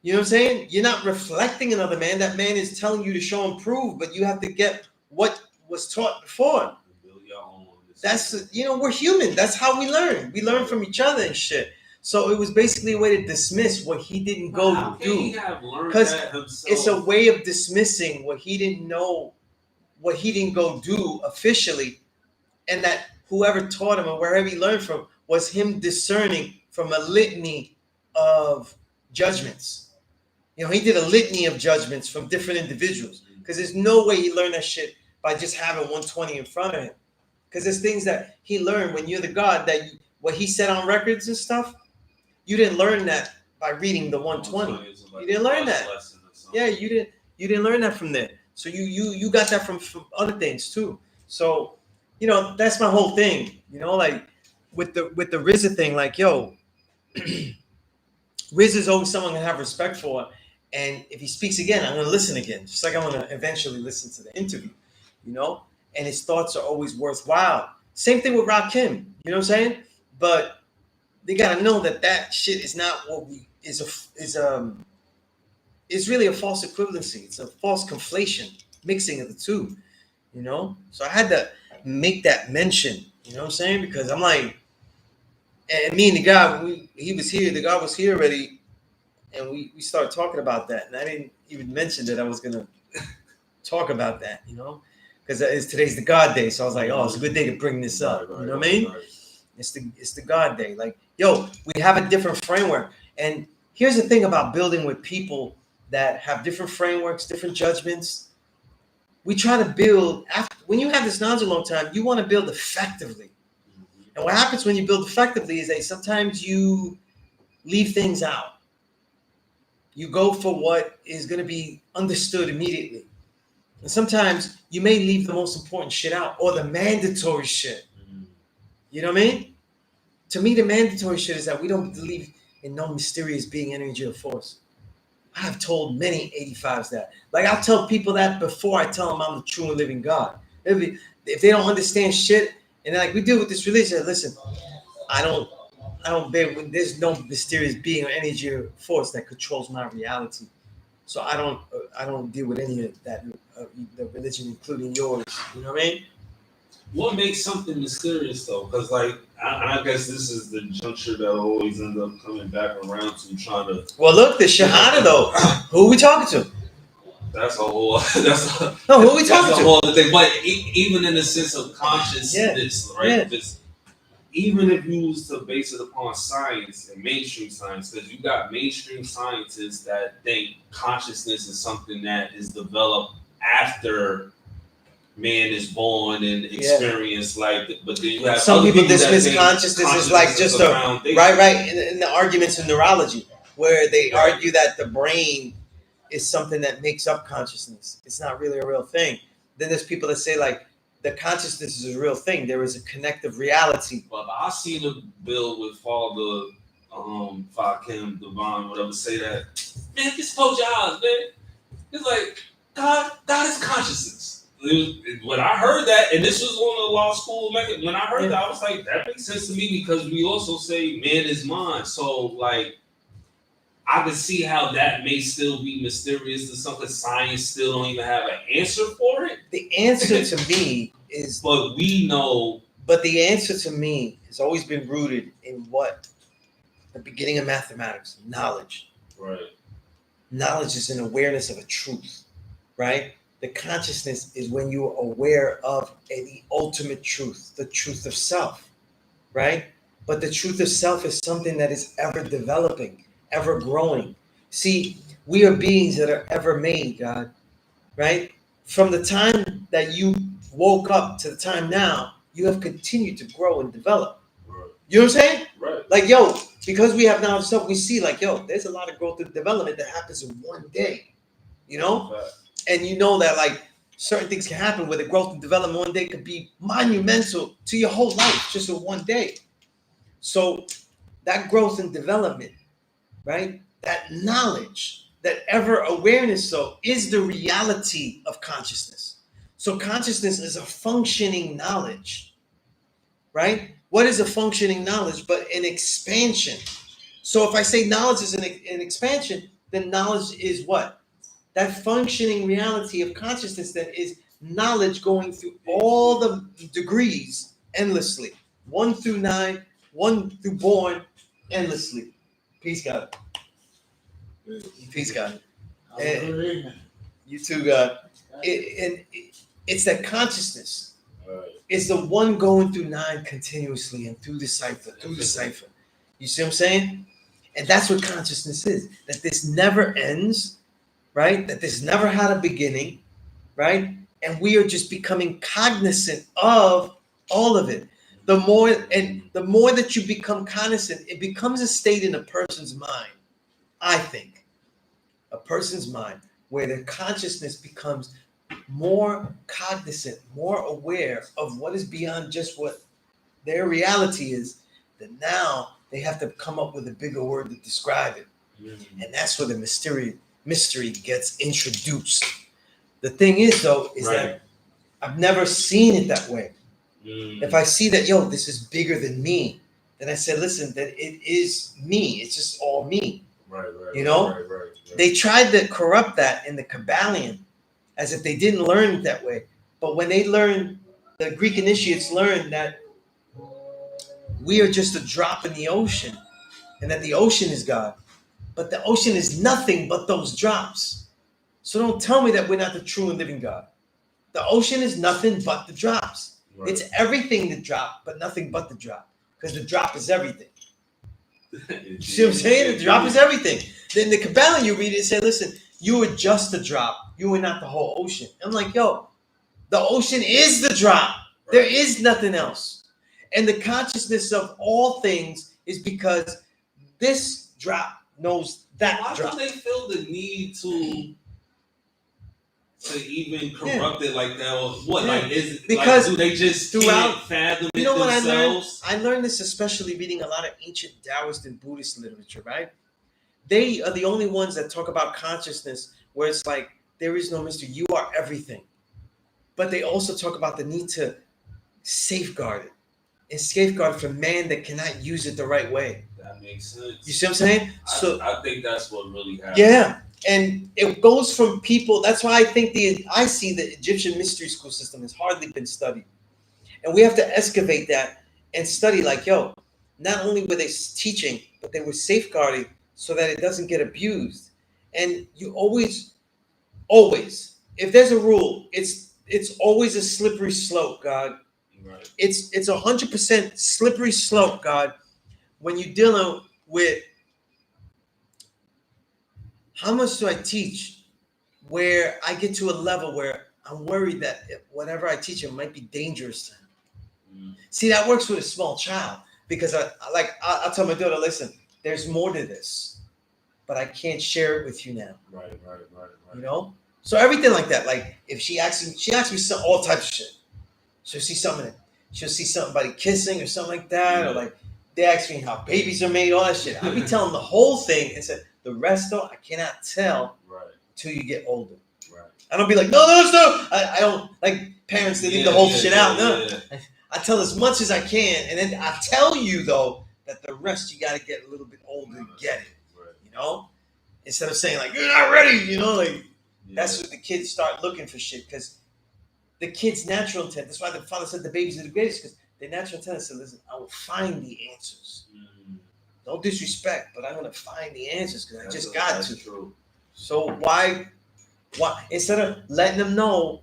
You know what I'm saying? You're not reflecting another man. That man is telling you to show and prove, but you have to get what was taught before. That's, we're human. That's how we learn. We learn from each other and shit. So it was basically a way to dismiss what he didn't go do. Because it's a way of dismissing what he didn't know, what he didn't go do officially. And that whoever taught him or wherever he learned from was him discerning from a litany of judgments. He did a litany of judgments from different individuals. Because there's no way he learned that shit by just having 120 in front of him. Because there's things that he learned when you're the God that what he said on records and stuff, you didn't learn that by reading the 120. You didn't learn that. Yeah, you didn't learn that from there. So you got that from other things too. So, that's my whole thing. Like with the RZA thing, like, yo, Riz is always someone to have respect for, and if he speaks again, I'm gonna listen again, just like I'm gonna eventually listen to the interview, and his thoughts are always worthwhile. Same thing with Rakim, you know what I'm saying? But they gotta know that shit is not what it's really a false equivalency. It's a false conflation, mixing of the two, So I had to make that mention, you know what I'm saying? Because I'm like, and me and the guy, he was here, the guy was here already, and we started talking about that. And I didn't even mention that I was going to talk about that, because today's the God Day. So I was like, oh, it's a good day to bring this up. You know what I mean? It's the God Day. Like, yo, we have a different framework. And here's the thing about building with people that have different frameworks, different judgments. We try to build, when you have this knowledge a long time, you want to build effectively. And what happens when you build effectively is that sometimes you leave things out. You go for what is going to be understood immediately. And sometimes you may leave the most important shit out or the mandatory shit. You know what I mean? To me, the mandatory shit is that we don't believe in no mysterious being, energy, or force. I have told many 85s that. Like, I'll tell people that before I tell them I'm the true and living God. If they don't understand shit, and like we deal with this religion, listen, I don't bear when there's no mysterious being or energy or force that controls my reality. So I don't deal with any of that, the religion, including yours. You know what I mean? What makes something mysterious though? Because like I guess this is the juncture that always ends up coming back around to trying to. Well, look, the Shahada though. Who are we talking to? That's a whole. Who are we talking to? That's a whole other thing. But even in the sense of consciousness, right? Yeah. Just, even if you was to base it upon science and mainstream science, because you got mainstream scientists that think consciousness is something that is developed after man is born and experience, but then you have some people dismiss that consciousness as like just a right in the arguments in neurology where they argue that the brain is something that makes up consciousness. It's not really a real thing. Then there's people that say like the consciousness is a real thing. There is a connective reality. But I seen a bill with Father Fakim Divine, whatever, say that, man, just close your eyes, man. It's like God is consciousness. When I heard that, and this was on the law school, when I heard that, I was like, that makes sense to me because we also say man is mind. So like, I can see how that may still be mysterious to some, because science still don't even have an answer for it. The answer to me is, but we know. But the answer to me has always been rooted in what the beginning of mathematics, knowledge. Right. Knowledge is an awareness of a truth, right? The consciousness is when you are aware of the ultimate truth, the truth of self, right? But the truth of self is something that is ever developing, ever growing. See, we are beings that are ever made, God, right? From the time that you woke up to the time now, you have continued to grow and develop. Right. You know what I'm saying? Right. Like, yo, because we have knowledge stuff, we see like, yo, there's a lot of growth and development that happens in one day, Right. And you know that like certain things can happen where the growth and development one day could be monumental to your whole life just in one day. So that growth and development, right? That knowledge, that ever awareness, so is the reality of consciousness. So consciousness is a functioning knowledge, right? What is a functioning knowledge but an expansion? So if I say knowledge is an expansion, then knowledge is what? That functioning reality of consciousness that is knowledge going through all the degrees endlessly. 1 through 9, 1 through born, endlessly. Peace, God. Peace, God. And you too, God. It's that consciousness. Right. It's the one going through 9 continuously and through the cipher, You see what I'm saying? And that's what consciousness is. That this never ends, right? That this never had a beginning, right? And we are just becoming cognizant of all of it. The more that you become cognizant, it becomes a state in a person's mind, I think. A person's mind where their consciousness becomes more cognizant, more aware of what is beyond just what their reality is, that now they have to come up with a bigger word to describe it. And that's where the mystery gets introduced. The thing is, though, is that I've never seen it that way. If I see that, yo, this is bigger than me, then I said, listen, that it is me. It's just all me. You know? They tried to corrupt that in the Kabbalion as if they didn't learn it that way. But when they learned, the Greek initiates learned that we are just a drop in the ocean and that the ocean is God. But the ocean is nothing but those drops. So don't tell me that we're not the true and living God. The ocean is nothing but the drops. Right. It's everything the drop, but nothing but the drop. Because the drop is everything. You see what I'm saying? The drop is everything. Then the Kabbalah, you read it and say, listen, you are just the drop. You are not the whole ocean. I'm like, yo, the ocean is the drop. Right. There is nothing else. And the consciousness of all things is because this drop knows that Why drop. do they feel the need to even corrupt it like that? Or what? Yeah. Like, is because like, do they just can't fathom it themselves? I learned this especially reading a lot of ancient Taoist and Buddhist literature, right? They are the only ones that talk about consciousness where it's like, there is no mystery. You are everything. But they also talk about the need to safeguard it. And safeguard for man that cannot use it the right way. That makes sense. You see what I'm saying? I think that's what really happens. Yeah. And it goes from people. That's why I see the Egyptian mystery school system has hardly been studied. And we have to excavate that and study like, yo, not only were they teaching, but they were safeguarding so that it doesn't get abused. And you always, if there's a rule, it's always a slippery slope, God. Right. It's 100% slippery slope, God, when you're dealing with how much do I teach where I get to a level where I'm worried that whatever I teach him might be dangerous to him. See, that works with a small child because I'll tell my daughter, listen, there's more to this, but I can't share it with you now. Right. You know? So everything like that, like if she asks me all types of shit. She'll see somebody kissing or something like that, or like they ask me how babies are made, all that shit. I'll be telling the whole thing and said the rest though I cannot tell till you get older. Right. I don't be like no. I don't like parents that leave the whole shit out. No, I tell as much as I can, and then I tell you though that the rest you got to get a little bit older to get it. Right. You know, instead of saying like you're not ready. You know, like that's what the kids start looking for shit because. The kid's natural intent. That's why the father said the babies are the greatest, because their natural intent is, listen, I will find the answers. No disrespect, but I'm going to find the answers because I just got to. True. So why, instead of letting them know,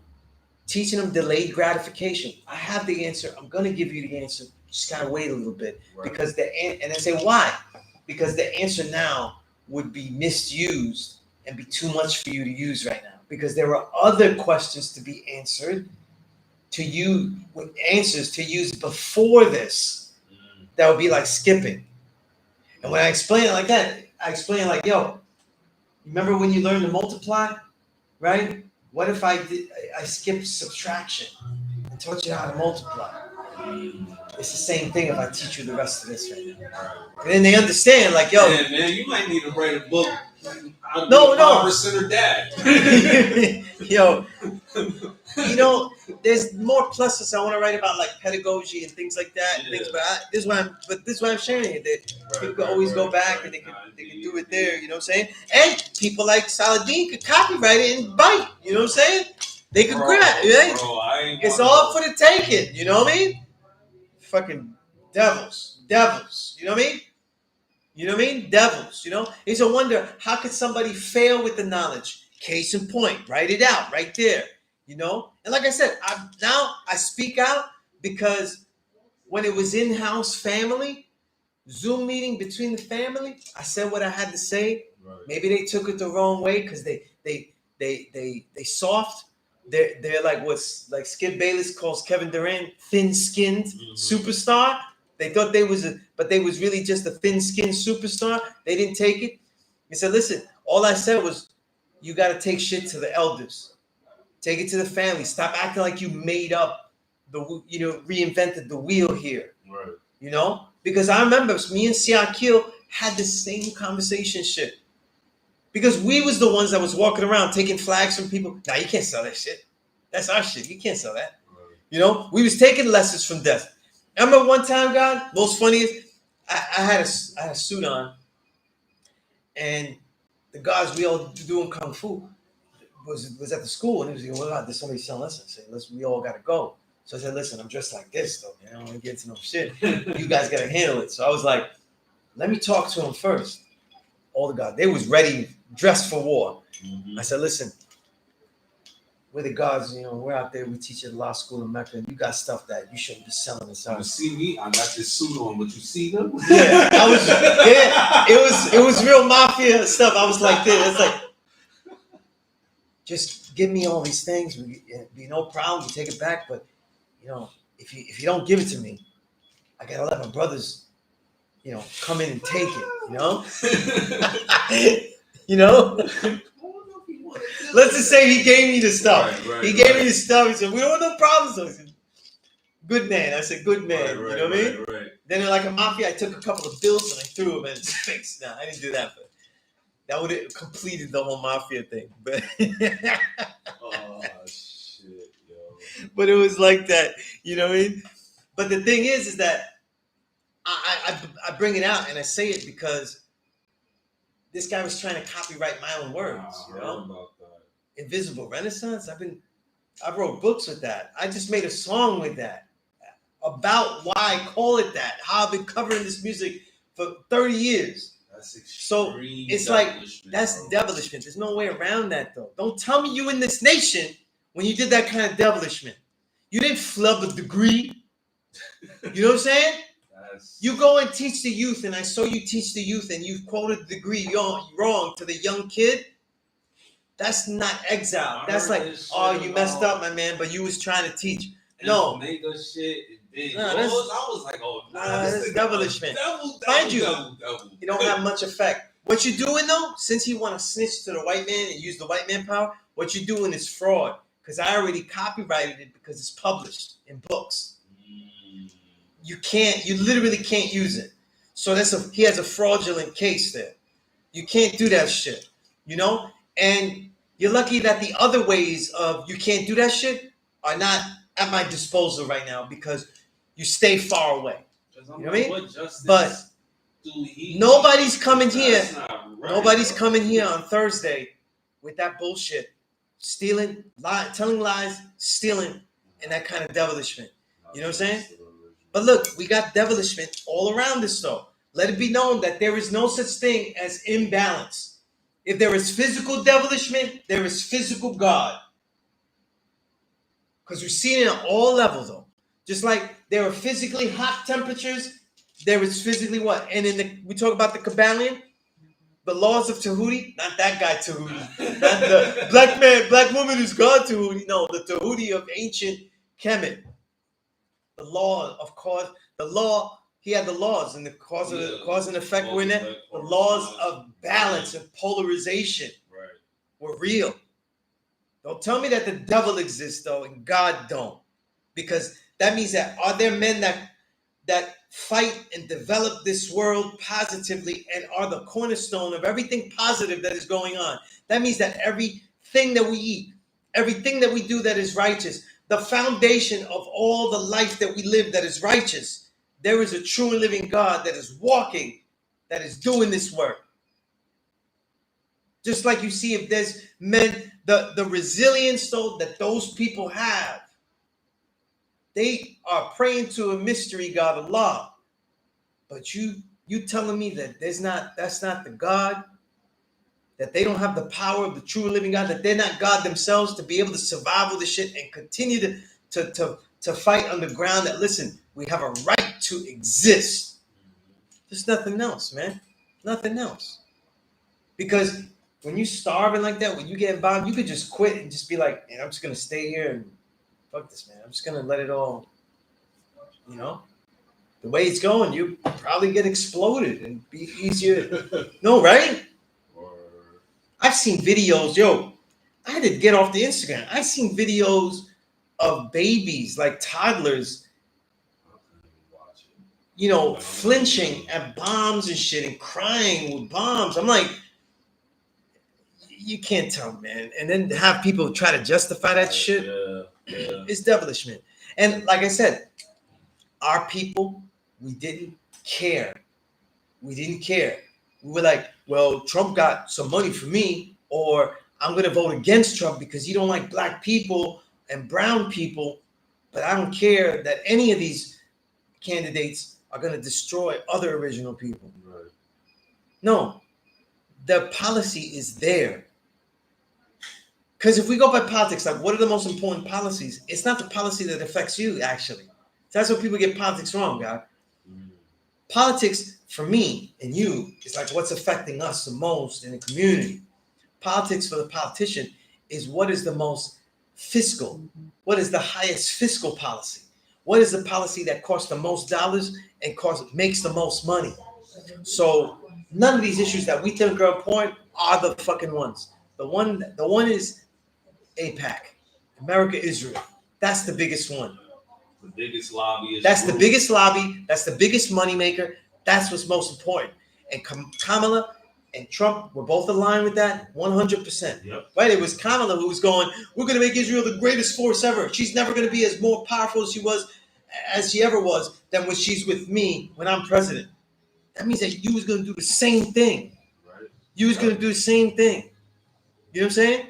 teaching them delayed gratification, I have the answer. I'm going to give you the answer. Just got to wait a little bit. Right. Because and they say, why? Because the answer now would be misused and be too much for you to use right now. Because there are other questions to be answered to you with answers to use before this. That would be like skipping. And when I explain it like that, I explain it like, yo, remember when you learned to multiply, right? What if I skipped subtraction and taught you how to multiply? It's the same thing if I teach you the rest of this right now. And then they understand, like, yo. Yeah, man, you might need to write a book. No. 5% or dad. Yo, you know, there's more pluses. I want to write about like pedagogy and things like that. Yeah. This is why I'm sharing it. That people can always go back and they can do it there. You know what I'm saying? And people like Saladin could copyright it and bite. You know what I'm saying? They could grab. Right? It's all for the taking. You know what I mean? Fucking devils. You know what I mean? You know what I mean? Devils, you know? It's a wonder, how could somebody fail with the knowledge? Case in point, write it out right there, you know? And like I said, I speak out because when it was in-house family, Zoom meeting between the family, I said what I had to say. Right. Maybe they took it the wrong way because they soft, they're like what's like Skip Bayless calls Kevin Durant thin-skinned superstar. They thought but they was really just a thin-skinned superstar. They didn't take it. He said, "Listen, all I said was, you got to take shit to the elders, take it to the family. Stop acting like you made up reinvented the wheel here." Right. You know, because I remember me and Siakil had the same conversation shit. Because we was the ones that was walking around taking flags from people. Nah, you can't sell that shit. That's our shit. You can't sell that. Right. You know, we was taking lessons from death. I remember one time, God, most funniest, I had a suit on, and the guys we all doing kung fu was at the school, and he was like, "Well, there's somebody selling lessons. Say, listen, we all gotta go." So I said, "Listen, I'm dressed like this, though, man. I don't want to get into no shit. You guys gotta handle it." So I was like, "Let me talk to him first." All the guys, they was ready, dressed for war. I said, "Listen, we're the guards, we're out there, we teach at the law school in Mecca, and you got stuff that you shouldn't be selling this out." You see me? I got this suit on, but you see them? Yeah, it was real mafia stuff. I was like this. It's like, just give me all these things. It'd be no problem. You take it back, but if you don't give it to me, I gotta let my brothers, come in and take it. Let's just say he gave me the stuff. He gave me the stuff. He said, "We don't want no problems." I said, "Good man." I said, "Good man." You know what I mean? Right. Then, like a mafia, I took a couple of bills and I threw them in his face. No, I didn't do that, but that would have completed the whole mafia thing. But Oh shit, yo. but it was like that. You know what I mean? But the thing is that I bring it out and I say it because this guy was trying to copyright my own words. I heard about that. Invisible Renaissance. I wrote books with that. I just made a song with that about why I call it that. How I've been covering this music for 30 years. That's extreme. So it's like that's bro. devilishment. There's no way around that though. Don't tell me you in this nation when you did that kind of devilishment. You didn't flub a degree. You know what I'm saying? You go and teach the youth, and I saw you teach the youth, and you quoted the degree wrong to the young kid. That's not exile. That's like, "Oh, you messed up, my man, but you was trying to teach." No. Nigga shit. I was like, "Oh, that's devilishment. Devil, Mind you, devil. You don't have much effect. What you're doing though, since you want to snitch to the white man and use the white man power, what you're doing is fraud. Because I already copyrighted it because it's published in books. You literally can't use it. So he has a fraudulent case there. You can't do that shit, And you're lucky that the other ways of you can't do that shit are not at my disposal right now because you stay far away. You know what I mean? But nobody's coming here. Right, Nobody's coming here on Thursday with that bullshit, stealing, telling lies, stealing, and that kind of devilishment. You know what I'm saying? But look, we got devilishment all around us, though. Let it be known that there is no such thing as imbalance. If there is physical devilishment, there is physical God. Because we're seeing it at all levels, though. Just like there are physically hot temperatures, there is physically what? And we talk about the Kabbalion, the laws of Tahuti, not that guy Tahuti, not the black woman who's God Tahuti. No, the Tahuti of ancient Kemet. The law of cause, he had the laws and the cause and effect were in there. The laws of balance and polarization were real. Don't tell me that the devil exists though and God don't, because that means that are there men that fight and develop this world positively and are the cornerstone of everything positive that is going on. That means that everything that we eat, everything that we do that is righteous, the foundation of all the life that we live that is righteous, there is a true and living God that is walking, that is doing this work. Just like you see if there's men, the resilience though that those people have, they are praying to a mystery God, Allah. But you telling me that that's not the God, that they don't have the power of the true and living God, that they're not God themselves to be able to survive all this shit and continue to fight on the ground that, listen, we have a right to exist. There's nothing else, man. Nothing else. Because when you starving like that, when you getting bombed, you could just quit and just be like, man, I'm just gonna stay here and fuck this, man. I'm just gonna let it all, you know. The way it's going, you probably get exploded and be easier. No, right? I've seen videos, yo. I had to get off the Instagram. I've seen videos of babies, like toddlers, you know, flinching at bombs and shit and crying with bombs. I'm like, you can't tell, man. And then have people try to justify that shit. It's devilish, man. And like I said, our people, we didn't care. We didn't care. We were like, well, Trump got some money for me, or I'm going to vote against Trump because he don't like black people and brown people, but I don't care that any of these candidates are going to destroy other original people. Right. No, the policy is there. Because if we go by politics, like what are the most important policies? It's not the policy that affects you, actually. That's what people get politics wrong, God. Politics, for me and you, is like what's affecting us the most in the community. Politics for the politician is what is the most fiscal, what is the highest fiscal policy, what is the policy that costs the most dollars and makes the most money. So none of these issues that we think are important are the fucking ones. The one is A.P.E.A.C.E, America, Israel. That's the biggest one. The biggest lobby is That's the biggest lobby. That's the biggest moneymaker. That's what's most important. And Kamala and Trump were both aligned with that 100%. Yep. Right? It was Kamala who was going, we're going to make Israel the greatest force ever. She's never going to be as more powerful as she ever was than when she's with me when I'm president. That means that you was going to do the same thing. Right. You was going to do the same thing. You know what I'm saying?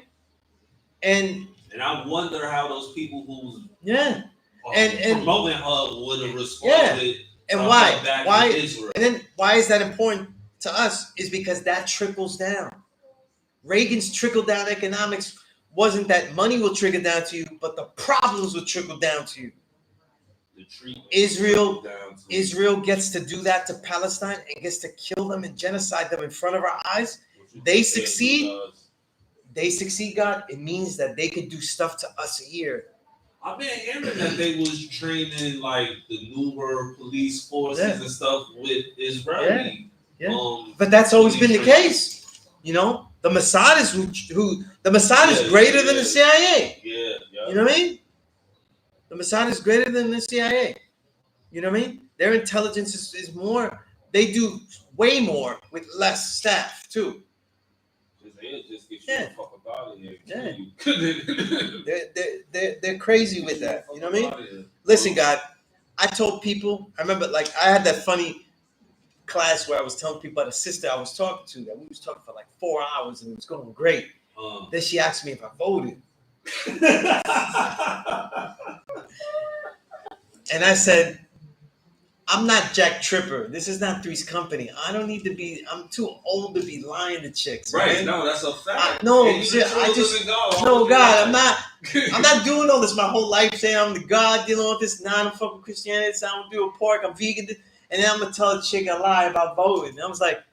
And I wonder how those people who's and promoting her would have responded. And why? And then why is that important to us? Is because that trickles down. Reagan's trickle down economics wasn't that money will trickle down to you, but the problems will trickle down to you. Israel gets to do that to Palestine and gets to kill them and genocide them in front of our eyes. They succeed. They succeed, God. It means that they could do stuff to us here. I've been hearing that they was training like the newer police forces and stuff with Israeli. Yeah. But that's always been the case. You know, the Mossad is the Mossad is greater than the CIA. You know what I mean? The Mossad is greater than the CIA. You know what I mean? Their intelligence is more. They do way more with less staff too. Just get you the fuck out of here. They're crazy with that. You know what I mean? Listen, God, I told people. I remember, like, I had that funny class where I was telling people about a sister I was talking to that we was talking for like 4 hours and it was going great. Then she asked me if I voted. And I said, I'm not Jack Tripper. This is not Three's Company. I don't need to be. I'm too old to be lying to chicks. Right? No, that's a fact. God, I'm not doing all this my whole life. Saying I'm the God dealing with this. Nah, I'm fucking Christianity. So I don't do a pork. I'm vegan. And then I'm gonna tell a chick a lie about voting. And I was like,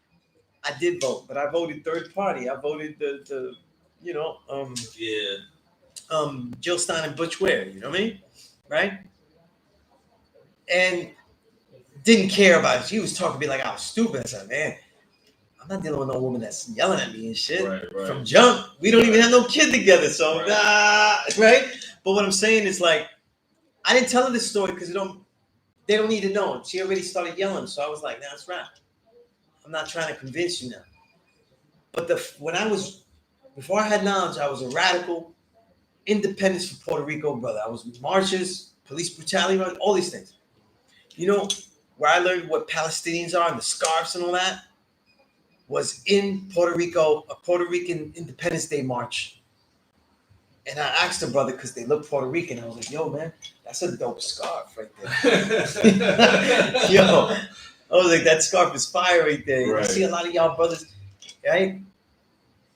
I did vote, but I voted third party. I voted the Jill Stein and Butch Ware. You know what I mean? Right? And didn't care about it. She was talking to me like I was stupid. I said, man, I'm not dealing with no woman that's yelling at me and shit. Right. From jump. We don't even have no kid together. So, right? But what I'm saying is, like, I didn't tell her this story because they don't need to know. She already started yelling. So I was like, nah, it's right. I'm not trying to convince you now. But before I had knowledge, I was a radical independence for Puerto Rico brother. I was marches, police brutality, all these things. You know, where I learned what Palestinians are and the scarves and all that was in Puerto Rico, a Puerto Rican Independence Day march. And I asked the brother because they look Puerto Rican. I was like, yo, man, that's a dope scarf right there. Yo, I was like, that scarf is fire right there. Right. I see a lot of y'all brothers, right?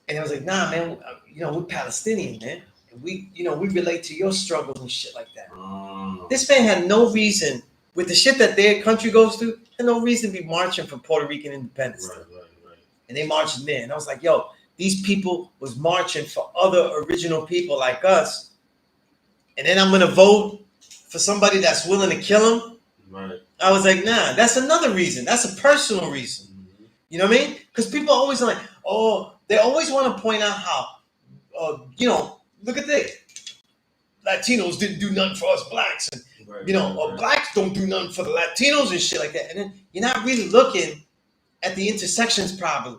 And I was like, nah, man, we're Palestinian, man. And we relate to your struggles and shit like that. This man had no reason, with the shit that their country goes through, had no reason to be marching for Puerto Rican independence. Right. And they marched in there. And I was like, yo, these people was marching for other original people like us, and then I'm gonna vote for somebody that's willing to kill them. Right. I was like, nah, that's another reason. That's a personal reason. Mm-hmm. You know what I mean? Because people are always like, oh, they always want to point out how, look at this. Latinos didn't do nothing for us blacks, and or blacks don't do nothing for the Latinos and shit like that. And then you're not really looking at the intersections properly.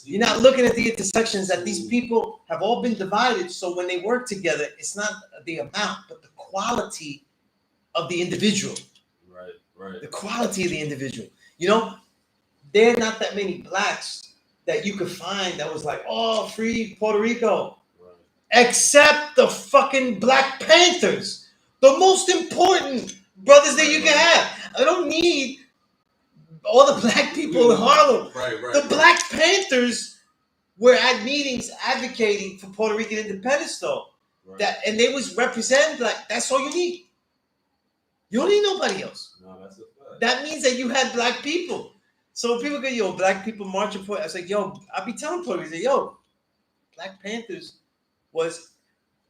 You're not looking at the intersections that these people have all been divided. So when they work together, it's not the amount, but the quality of the individual. Right. The quality of the individual. You know, there are not that many blacks that you could find that was like, oh, free Puerto Rico. Except the fucking Black Panthers, the most important brothers that you can have. I don't need all the black people in Harlem. The Black Panthers were at meetings advocating for Puerto Rican independence, though. And they was represented like that's all you need. You don't need nobody else. No, that's a fact. That means that you had black people. So when people go, yo, black people marching for, I was like, yo, I be telling Puerto Rican, yo, Black Panthers was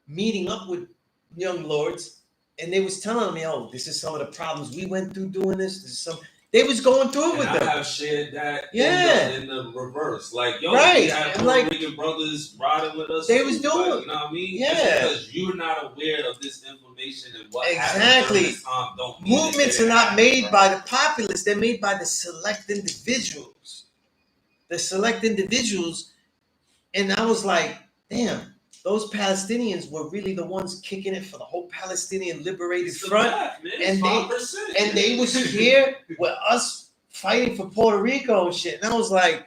meeting up with young lords, and they was telling me, oh, this is some of the problems we went through doing this. This is some. They was going through it with them. I have shared that. Yeah. In the reverse, like yo, right. We had Puerto Rican brothers riding with us. They was doing, like, you know what I mean? Yeah. Just because you're not aware of this information and what exactly. happened during this time, don't mean movements are not made by the populace; they're made by the select individuals. The select individuals, and I was like, damn. Those Palestinians were really the ones kicking it for the whole Palestinian liberated front, and they was here with us fighting for Puerto Rico and shit. And I was like,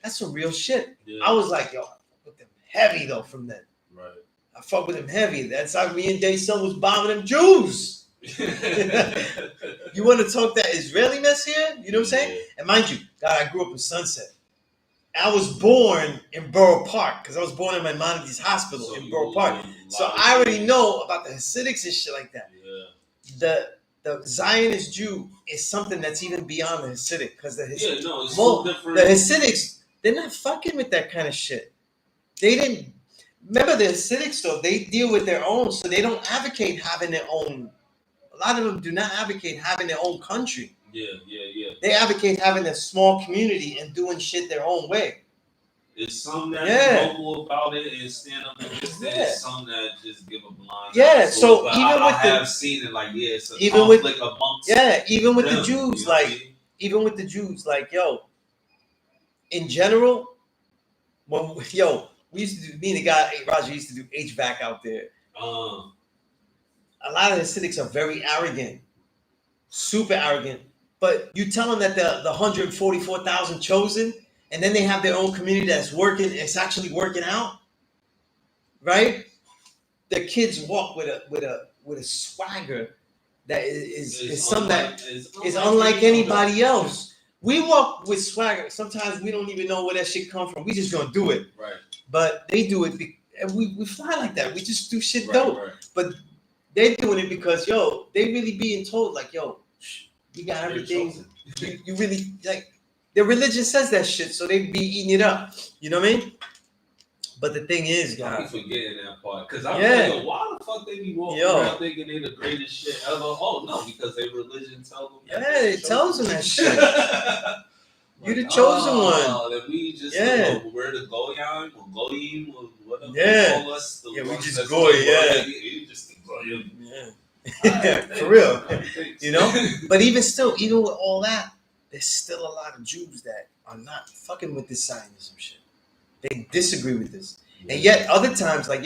that's some real shit. Yeah. I was like, yo, I fuck with them heavy though from then. Right. I fuck with them heavy. That's how me and Dayson was bombing them Jews. You want to talk that Israeli mess here? You know what I'm saying? And mind you, God, I grew up in Sunset. I was born in Borough Park because I was born in Maimonides Hospital in Borough Park. So I already know about the Hasidics and shit like that. Yeah. The Zionist Jew is something that's even beyond the Hasidic because the Hasidics, they're not fucking with that kind of shit. They didn't remember the Hasidics though. They deal with their own, so they don't advocate having their own. A lot of them do not advocate having their own country. Yeah. They advocate having a small community and doing shit their own way. It's some that are vocal about it and stand up against it. It's some that just give a blind. Yeah, so even with I have seen it like it's a even conflict amongst. Yeah, even with them, the Jews, you know like even with the Jews, like yo. In general, when we used to do. Me and the guy Roger used to do HVAC out there. A lot of the Hasidics are very arrogant, super arrogant. But you tell them that the 144,000 chosen, and then they have their own community that's working. It's actually working out, right? The kids walk with a swagger that is something that is unlike anybody else. We walk with swagger. Sometimes we don't even know where that shit come from. We just gonna do it, right? But they do it, and we fly like that. We just do shit dope. Right. But they're doing it because they really being told like you got everything. You really like their religion says that shit, so they be eating it up. You know what I mean? But the thing is, guys, I be forgetting that part because I'm like, why the fuck they be walking around thinking they the greatest shit ever? Oh no, because their religion tells them. Yeah, it tells them that shit. You the chosen one. That we just we're the Goyim or Goyim or whatever they call us. We just Goy. You just Goyim. Yeah. For real, you know. But even with all that, there's still a lot of Jews that are not fucking with this Zionism shit. They disagree with this, and yet other times, like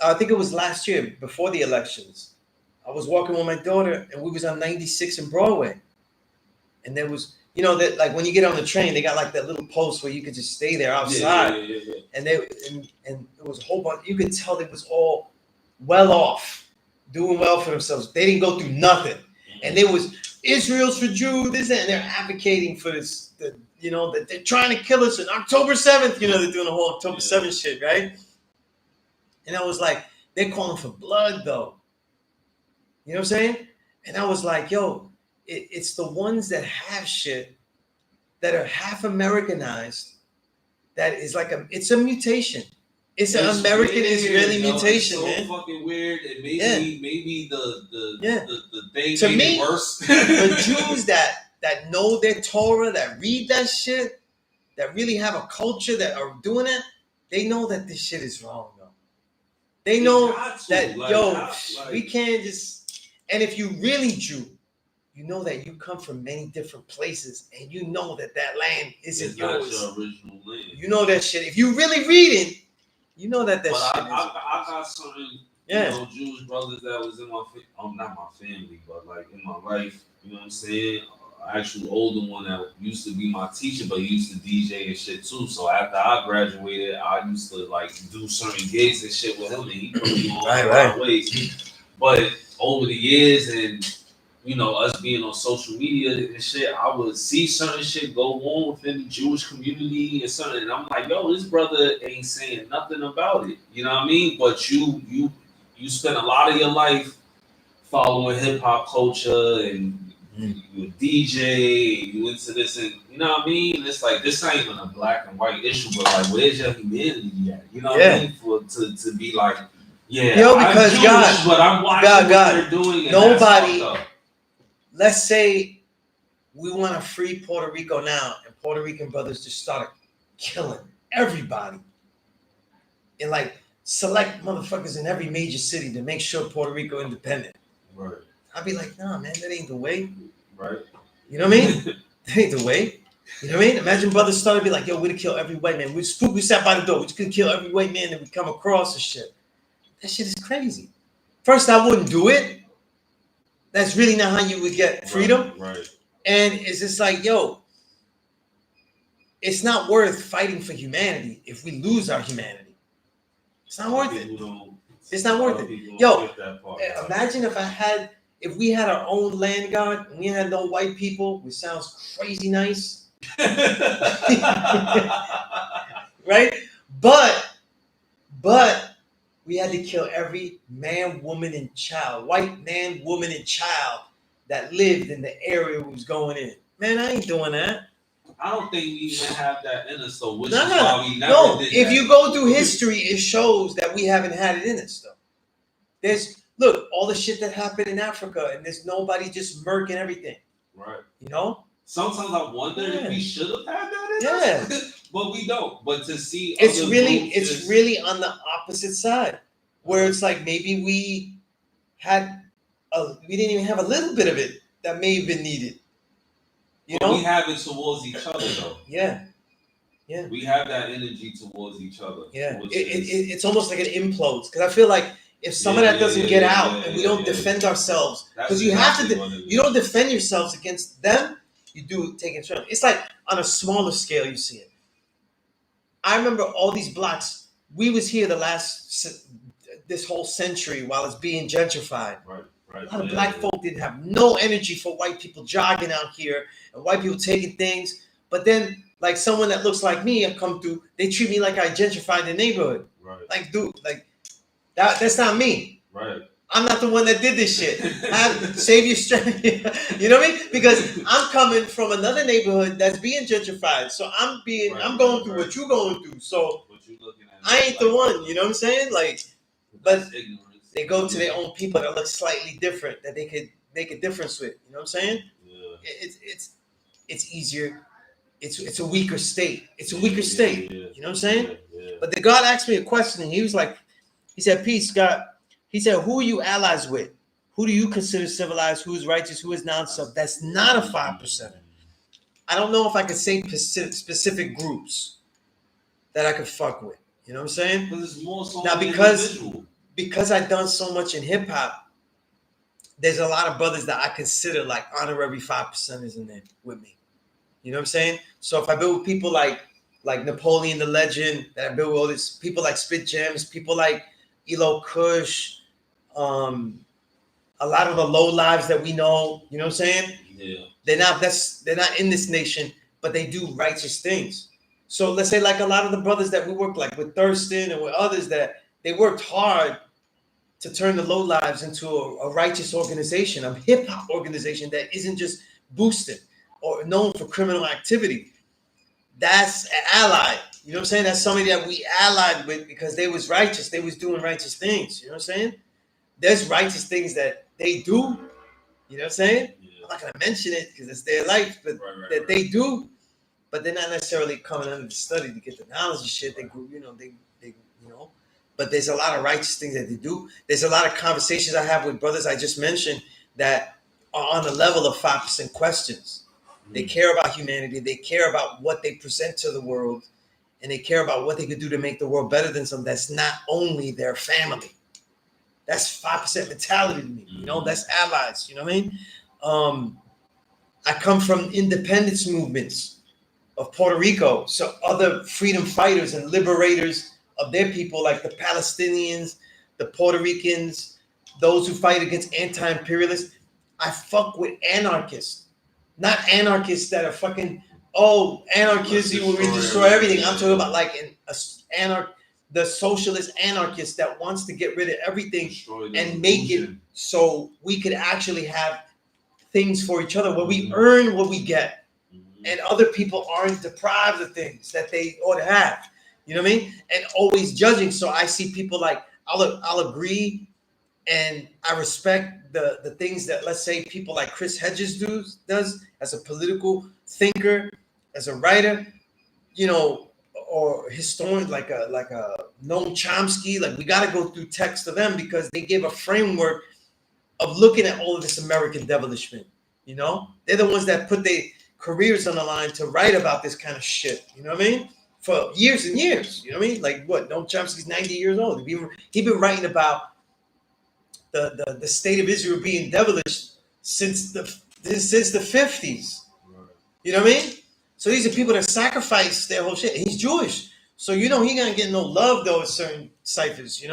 I think it was last year before the elections, I was walking with my daughter, and we was on 96 in Broadway, and there was that like when you get on the train, they got like that little post where you could just stay there outside, and it was a whole bunch. You could tell they was all well off. Doing well for themselves. They didn't go through nothing. And there was Israel's for Jews, and they're advocating for this, that they're trying to kill us on October 7th. They're doing the whole October 7th shit, right? And I was like, they're calling for blood, though. You know what I'm saying? And I was like, it's the ones that have shit that are half Americanized that is like it's a mutation. It's an It's American weird, Israeli yo. mutation, It's so man. fucking weird, and maybe Yeah. maybe Yeah. the thing To made me, it worse. the Jews that know their Torah, that read that shit, that really have a culture that are doing it, they know that this shit is wrong, though. They know that we can't just. And if you really Jew, you know that you come from many different places, and you know that land isn't it's yours. not your original land. You know that shit. If you really reading, you know that shit. I got certain yeah. Jewish brothers that was in my not my family, but like in my life. You know what I'm saying? Actual older one that used to be my teacher, but he used to DJ and shit too. So after I graduated, I used to like do certain gigs and shit with him, and he put me on a lot of ways. But over the years and us being on social media and shit, I would see certain shit go on within the Jewish community and something, and I'm like, yo, this brother ain't saying nothing about it. You know what I mean? But you spend a lot of your life following hip hop culture and you a DJ, you into this, and you know what I mean? It's like this ain't even a black and white issue, but like, where's your humanity at? You know what I mean? To be like, because I'm Jewish, God, but I'm watching what they're doing. And nobody. Let's say we want to free Puerto Rico now, and Puerto Rican brothers just started killing everybody, and like select motherfuckers in every major city to make sure Puerto Rico independent. Right. I'd be like, nah, man, that ain't the way. Right. You know what I mean? That ain't the way. You know what I mean? Imagine brothers started to be like, yo, we'd kill every white man. We sat by the door. We just could kill every white man that we come across and shit. That shit is crazy. First, I wouldn't do it. That's really not how you would get freedom. Right. And it's just like, yo, it's not worth fighting for humanity if we lose our humanity. It's not worth it. It's not worth it. Yo, imagine if we had our own land guard and we had no white people, which sounds crazy nice. Right? But we had to kill every man, woman, and child, white man, woman, and child that lived in the area we was going in. Man, I ain't doing that. I don't think we even have that in us, though. Which is why we never did if that. You go through history, it shows that we haven't had it in us, though. Look, all the shit that happened in Africa, and there's nobody just murking everything. Right. You know? Sometimes I wonder if we should have had that in us. But we don't. But to see it's really on the opposite side, where it's like maybe we didn't even have a little bit of it that may have been needed. You know? We have it towards each other, though. Yeah. We have that energy towards each other. Yeah. It's almost like it implodes, because I feel like if some of that doesn't get out and we don't defend ourselves, because you have to, you don't defend yourselves against them, you do take it. It's like on a smaller scale, you see it. I remember all these blocks. We was here this whole century while it's being gentrified. Right. A lot of black folk didn't have no energy for white people jogging out here and white people taking things. But then, like someone that looks like me, I come through, they treat me like I gentrified the neighborhood. Right. Like, dude, like that's not me. Right. I'm not the one that did this shit. Save your strength. You know what I mean? Because I'm coming from another neighborhood that's being gentrified. So I'm going through what you're going through. So I ain't the one. You know what I'm saying? Like, but they go to their own people that look slightly different that they could make a difference with. You know what I'm saying? Yeah. It's easier. It's a weaker state. It's a weaker state. You know what I'm saying? Yeah. But the God asked me a question, and he was like, he said, "Peace, God." He said, "Who are you allies with? Who do you consider civilized? Who is righteous? Who is non-sub?" That's not a 5%. I don't know if I could say specific groups that I could fuck with. You know what I'm saying? Because it's more so now because I've done so much in hip hop. There's a lot of brothers that I consider like honorary 5%ers in there with me. You know what I'm saying? So if I build with people like Napoleon the Legend, that I build with all these people like Spit Gems, people like Elo Kush, a lot of the low lives that we know, you know what I'm saying? Yeah. They're not in this nation, but they do righteous things. So let's say like a lot of the brothers that we work like with Thurston and with others that they worked hard to turn the low lives into a righteous organization, a hip hop organization that isn't just boosted or known for criminal activity. That's an ally. You know what I'm saying? That's somebody that we allied with because they was righteous. They was doing righteous things. You know what I'm saying? There's righteous things that they do. You know what I'm saying? Yeah. I'm not gonna mention it because it's their life, but that they do. But they're not necessarily coming under the study to get the knowledge of shit. They grew, they. But there's a lot of righteous things that they do. There's a lot of conversations I have with brothers I just mentioned that are on the level of 5% questions. They care about humanity. They care about what they present to the world, and they care about what they could do to make the world better than something that's not only their family. That's 5% mentality to me. That's allies. You know what I mean? I come from independence movements of Puerto Rico, so other freedom fighters and liberators of their people, like the Palestinians, the Puerto Ricans, those who fight against anti-imperialists. I fuck with anarchists, not anarchists that are fucking anarchism will destroy everything. I'm talking about like the socialist anarchist that wants to get rid of everything and make it so we could actually have things for each other where we earn what we get. And other people aren't deprived of things that they ought to have. You know what I mean? And always judging. So I see people like, I'll agree and I respect the things that, let's say, people like Chris Hedges does as a political thinker, as a writer, or historian like a Noam Chomsky. Like, we got to go through text of them because they give a framework of looking at all of this American devilishment. They're the ones that put their careers on the line to write about this kind of shit. You know what I mean? For years and years. You know what I mean? Like, what? Noam Chomsky's 90 years old. He's been writing about the state of Israel being devilish since the 50s. You know what I mean? So these are people that sacrifice their whole shit. He's Jewish. So he gonna get no love though at certain ciphers,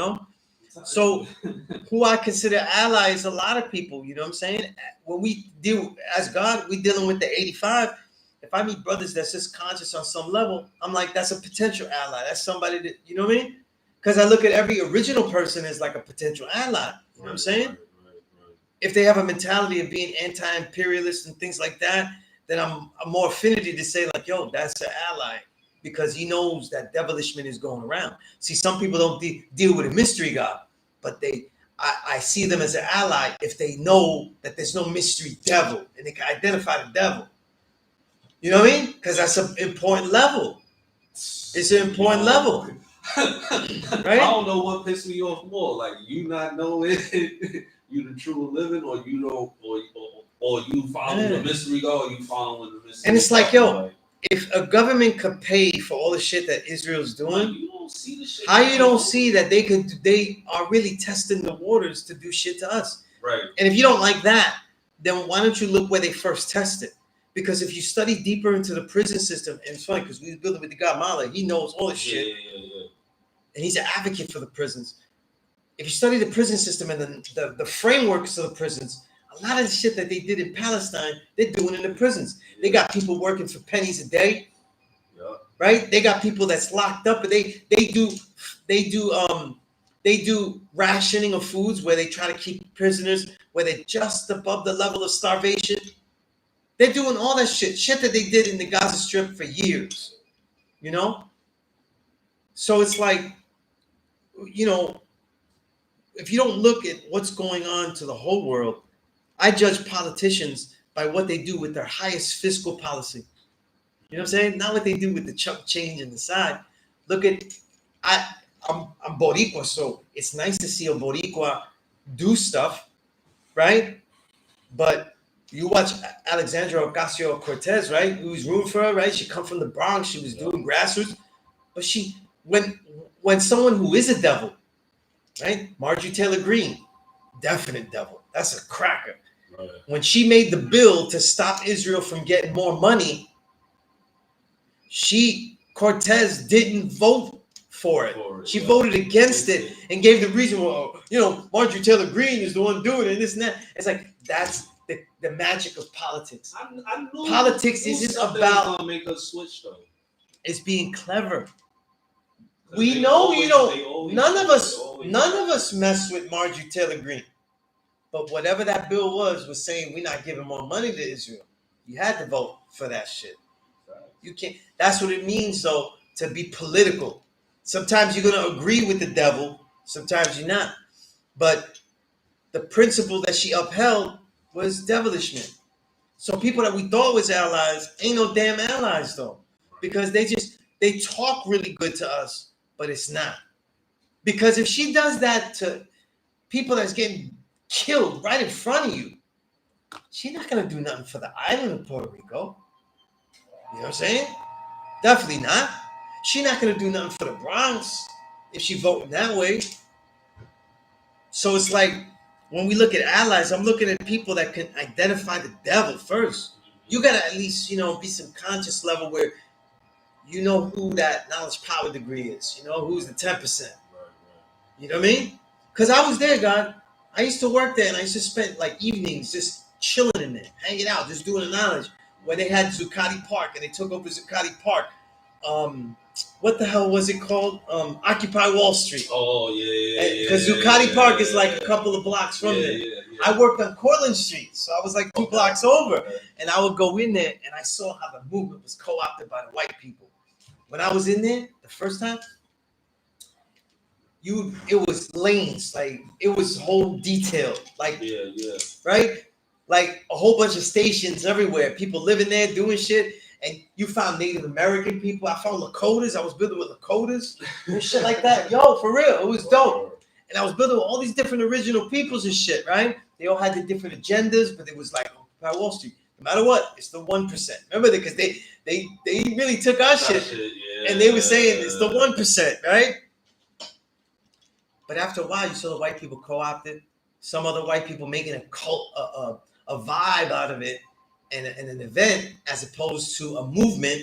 So who I consider allies, a lot of people, you know what I'm saying? When we deal as God, we dealing with the 85. If I meet brothers that's just conscious on some level, I'm like, that's a potential ally. That's somebody that, you know what I mean? Because I look at every original person as like a potential ally. You know what I'm saying? Right. If they have a mentality of being anti-imperialist and things like that, then I'm more affinity to say like, yo, that's an ally because he knows that devilishment is going around. See, some people don't deal with a mystery God, but I see them as an ally if they know that there's no mystery devil and they can identify the devil. You know what I mean? Because that's an important level. It's an important level. Right? I don't know what pissed me off more, like you not knowing you the true living, or you don't, or you follow the mystery God, or you following the mystery. And it's like, yo, if a government could pay for all the shit that Israel's doing, like, you don't see the shit. How you don't see that they are really testing the waters to do shit to us? Right. And if you don't like that, then why don't you look where they first tested? Because if you study deeper into the prison system, and it's funny because we built it with the guy Mala, he knows all this shit. Yeah. And he's an advocate for the prisons. If you study the prison system and the frameworks of the prisons, a lot of the shit that they did in Palestine, they're doing in the prisons. Yeah. They got people working for pennies a day. Yeah. Right? They got people that's locked up, and they do rationing of foods where they try to keep prisoners where they're just above the level of starvation. They're doing all that shit that they did in the Gaza Strip for years, So it's like, if you don't look at what's going on to the whole world, I judge politicians by what they do with their highest fiscal policy. You know what I'm saying? Not what they do with the chunk change in the side. Look at, I'm Boricua, so it's nice to see a Boricua do stuff, right? But you watch Alexandria Ocasio-Cortez, right? Who's rooting for her, right? She come from the Bronx. She was doing grassroots. But when someone who is a devil, right? Marjorie Taylor Greene, definite devil. That's a cracker. Right. When she made the bill to stop Israel from getting more money, Cortez didn't vote for it. She voted against it and gave the reason, Marjorie Taylor Greene is the one doing it and this and that. It's like, that's the magic of politics. I politics isn't about gonna make us switch though. It's being clever. We know none of us mess with Marjorie Taylor Greene. But whatever that bill was saying we're not giving more money to Israel. You had to vote for that shit. You can't. That's what it means, though, to be political. Sometimes you're gonna agree with the devil, sometimes you're not. But the principle that she upheld was devilishment. So people that we thought was allies ain't no damn allies though, because they talk really good to us, but it's not. Because if she does that to people that's getting killed right in front of you, she's not gonna do nothing for the island of Puerto Rico. You know what I'm saying? Definitely not. She's not gonna do nothing for the Bronx if she voting that way. So it's like when we look at allies, I'm looking at people that can identify the devil first. You gotta at least, be some conscious level where you know who that knowledge power degree is. You know who's the 10%. You know what I mean? Because I was there, God. I used to work there, and I used to spend like evenings just chilling in there, hanging out, just doing the knowledge. When they had Zuccotti Park, and they took over Zuccotti Park. What the hell was it called? Occupy Wall Street. Oh yeah. Because Zuccotti Park is like a couple of blocks from there. Yeah. I worked on Cortlandt Street, so I was like 2 blocks over, and I would go in there, and I saw how the movement was co-opted by the white people. When I was in there the first time, it was lanes, like it was whole detailed, like right, like a whole bunch of stations everywhere, people living there doing shit, and you found Native American people. I found Lakotas. I was building with Lakotas and shit like that. Yo, for real, it was dope. And I was building with all these different original peoples and shit, right? They all had their different agendas, but it was like Occupy Wall Street. No matter what, it's the 1%. Remember, because they really took our shit, and they were saying it's the 1%, right? But after a while, you saw the white people co-opted. Some other white people making a cult, a vibe out of it, and an event as opposed to a movement.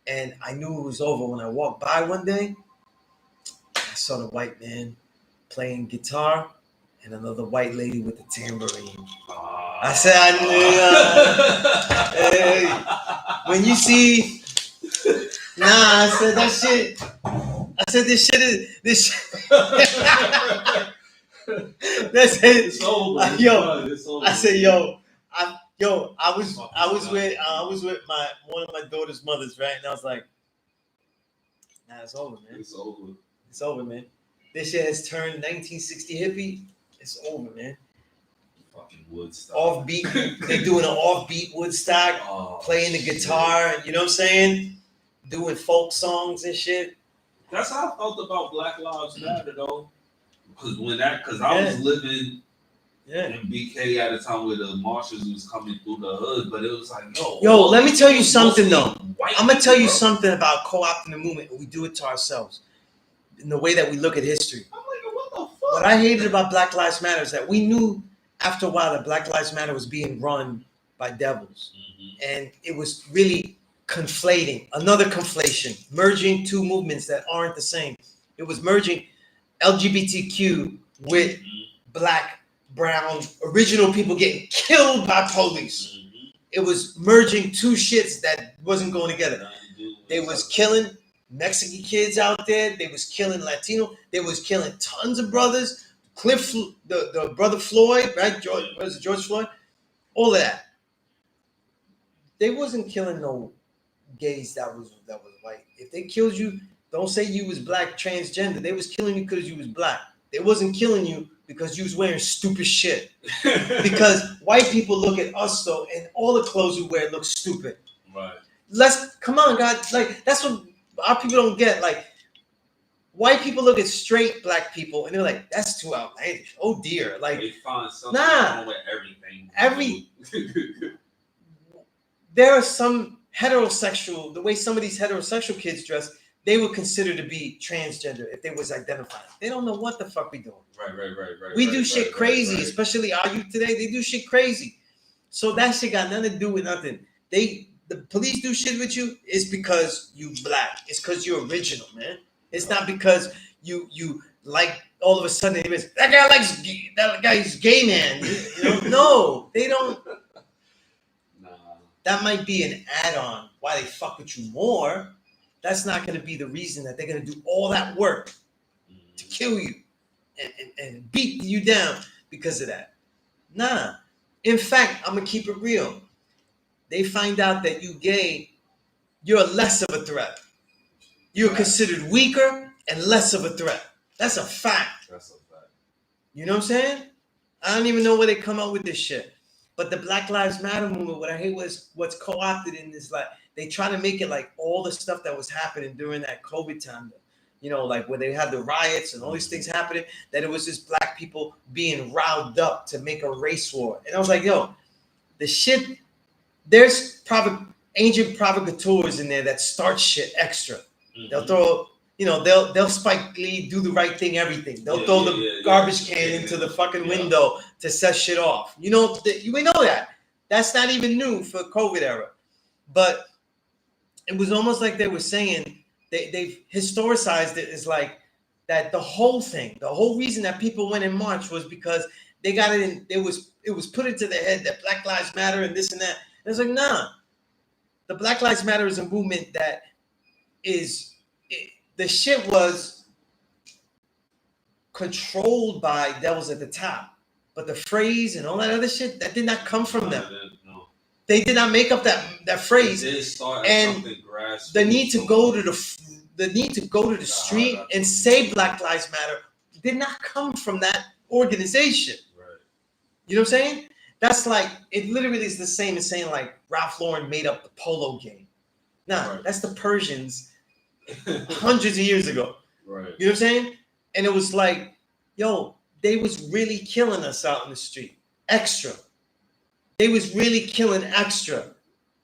And I knew it was over when I walked by one day. I saw the white man playing guitar and another white lady with the tambourine. I said, I knew. Hey, when you see, I said that shit. I said this shit is this. That's it. It's over. It's over. I said, I was with one of my daughter's mothers, right? And I was like, nah, it's over, man. It's over, man. This shit has turned 1960 hippie. It's over, man. Fucking Woodstock. Offbeat. They're doing an offbeat Woodstock, playing the guitar. You know what I'm saying? Doing folk songs and shit. That's how I felt about Black Lives Matter, though. Because I was living in BK at a time where the marshals was coming through the hood, but it was like, let me tell you something though. I'm gonna tell you something about co-opting the movement, and we do it to ourselves in the way that we look at history. I'm like, what the fuck? What I hated about Black Lives Matter is that we knew after a while that Black Lives Matter was being run by devils, and it was really conflating, another conflation, merging two movements that aren't the same. It was merging LGBTQ with black, brown, original people getting killed by police. It was merging two shits that wasn't going together. They was killing Mexican kids out there. They was killing Latino. They was killing tons of brothers. The brother Floyd, right? George Floyd? All of that. They wasn't killing no gays that was white. If they killed you, don't say you was black transgender. They was killing you because you was black. They wasn't killing you because you was wearing stupid shit. Because white people look at us though, and all the clothes we wear look stupid. Right. Come on, God. Like that's what our people don't get. Like white people look at straight black people and they're like, that's too outlandish. Oh dear. Like they find something wrong with everything. There are some heterosexual, the way some of these heterosexual kids dress, they would consider to be transgender if they was identified. They don't know what the fuck we doing. Right. We do shit crazy, especially our youth today. They do shit crazy. So that shit got nothing to do with nothing. The police do shit with you is because you black. It's because you're original, man. It's not because you like all of a sudden that guy's gay man. You know? No, they don't. That might be an add-on why they fuck with you more. That's not going to be the reason that they're going to do all that work to kill you and beat you down because of that. Nah. In fact, I'm going to keep it real. They find out that you gay, you're less of a threat. you're considered weaker and less of a threat. That's a fact. That's a fact. You know what I'm saying? I don't even know where they come up with this shit. But the Black Lives Matter movement, what I hate was what's co-opted in this, like they try to make it like all the stuff that was happening during that COVID time, you know, like where they had the riots and all these things happening, that it was just black people being riled up to make a race war. And I was like, yo, the shit, there's ancient provocateurs in there that start shit extra. They'll throw, you know, they'll Spike Lee do the right thing, everything. They'll throw the garbage can into the fucking window to set shit off. You know, you may know that. That's not even new for COVID era. But it was almost like they were saying they've historicized it as like that the whole thing, the whole reason that people went in March was because they got it in, it was put into their head that Black Lives Matter and this and that. And it's like, nah. The Black Lives Matter is a movement that the shit was controlled by devils at the top. But the phrase and all that other shit, that did not come from them. No. They did not make up that phrase. It did start and the need to go to the street and say Black Lives Matter did not come from that organization. Right. You know what I'm saying? That's like, it literally is the same as saying like Ralph Lauren made up the polo game. Nah, right. That's the Persians hundreds of years ago. Right. You know what I'm saying? And it was like, yo, they was really killing us out in the street. Extra. They was really killing extra.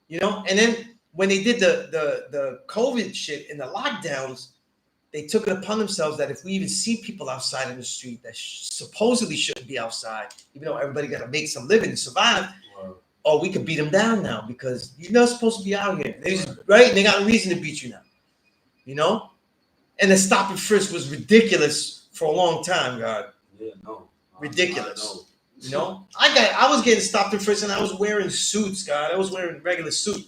You know? And then when they did the COVID shit and the lockdowns, they took it upon themselves that if we even see people outside in the street that supposedly shouldn't be outside, even though everybody got to make some living to survive, oh, we could beat them down now because you're not supposed to be out here. Right? And they got a reason to beat you now. You know? And the stop and frisk was ridiculous for a long time, God. Yeah, no. Ridiculous. You know? I was getting stopped and frisked and I was wearing suits, God. I was wearing regular suit.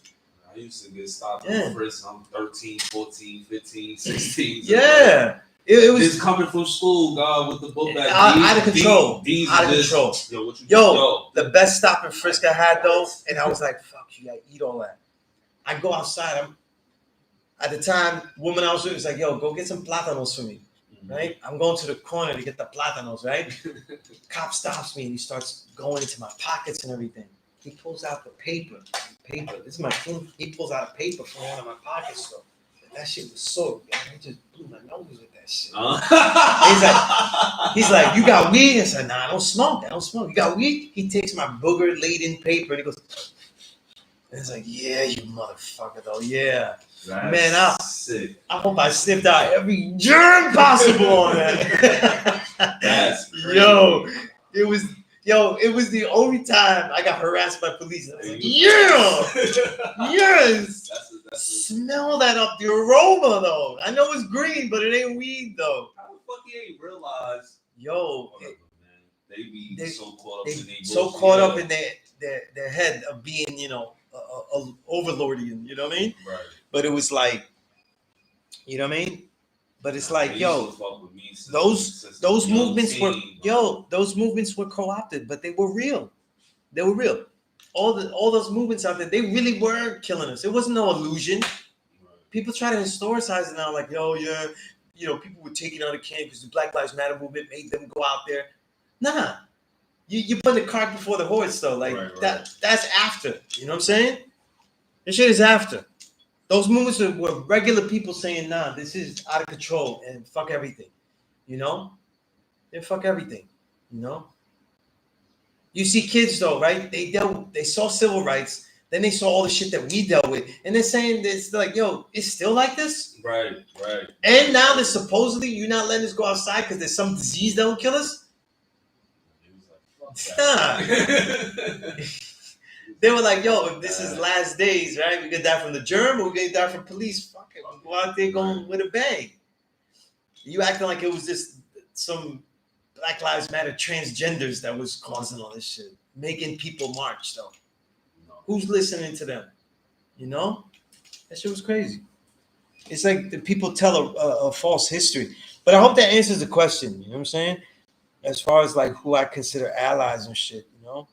I used to get stopped and frisked. I'm 13, 14, 15, 16. Yeah. It was just coming from school, God, with the book bag. Out of control. Out of control. Yo, what you Yo, the best stop and frisk I had though, and I was like, fuck you, I eat all that. I go outside. At the time, woman I was with was like, yo, go get some plátanos for me. Right? I'm going to the corner to get the plátanos, right? Cop stops me and he starts going into my pockets and everything. He pulls out the paper. This is my phone. He pulls out a paper from one of my pockets, though. That shit was so good. I just blew my nose with that shit. He's like, you got weed? I said, nah, I don't smoke. You got weed? He takes my booger laden paper and he goes, and it's like, yeah, you motherfucker, though. Yeah. That's man, sick. I hope I sniffed out every germ possible on that. That's crazy. It was the only time I got harassed by police. I was like, yes. Smell that up, the aroma though. I know it's green, but it ain't weed though. How the fuck you ain't realize? They be so caught up in their head of being, you know, overlordian. You know what I mean? Right. But it was like, you know what I mean? But it's like, yo, those movements were co-opted, but they were real. They were real. All those movements out there, they really were killing us. It wasn't no illusion. Right. People try to historicize it now, like, yo, yeah, you know, people were taking out a can because the Black Lives Matter movement made them go out there. Nah, you put the cart before the horse, though. Like that's after. You know what I'm saying? This shit is after. Those movements were regular people saying, nah, this is out of control and fuck everything. You know? And fuck everything. You know? You see kids though, right? They saw civil rights, then they saw all the shit that we dealt with, and they're saying this like, yo, it's still like this? Right. And now that supposedly you're not letting us go outside because there's some disease that will kill us? Nah. They were like, yo, if this is last days, right? We could die from the germ or we could die from police. Fuck it. We'll go out there going with a bang. You acting like it was just some Black Lives Matter transgenders that was causing all this shit. Making people march, though. No. Who's listening to them? You know? That shit was crazy. It's like the people tell a false history. But I hope that answers the question. You know what I'm saying? As far as like who I consider allies and shit, you know?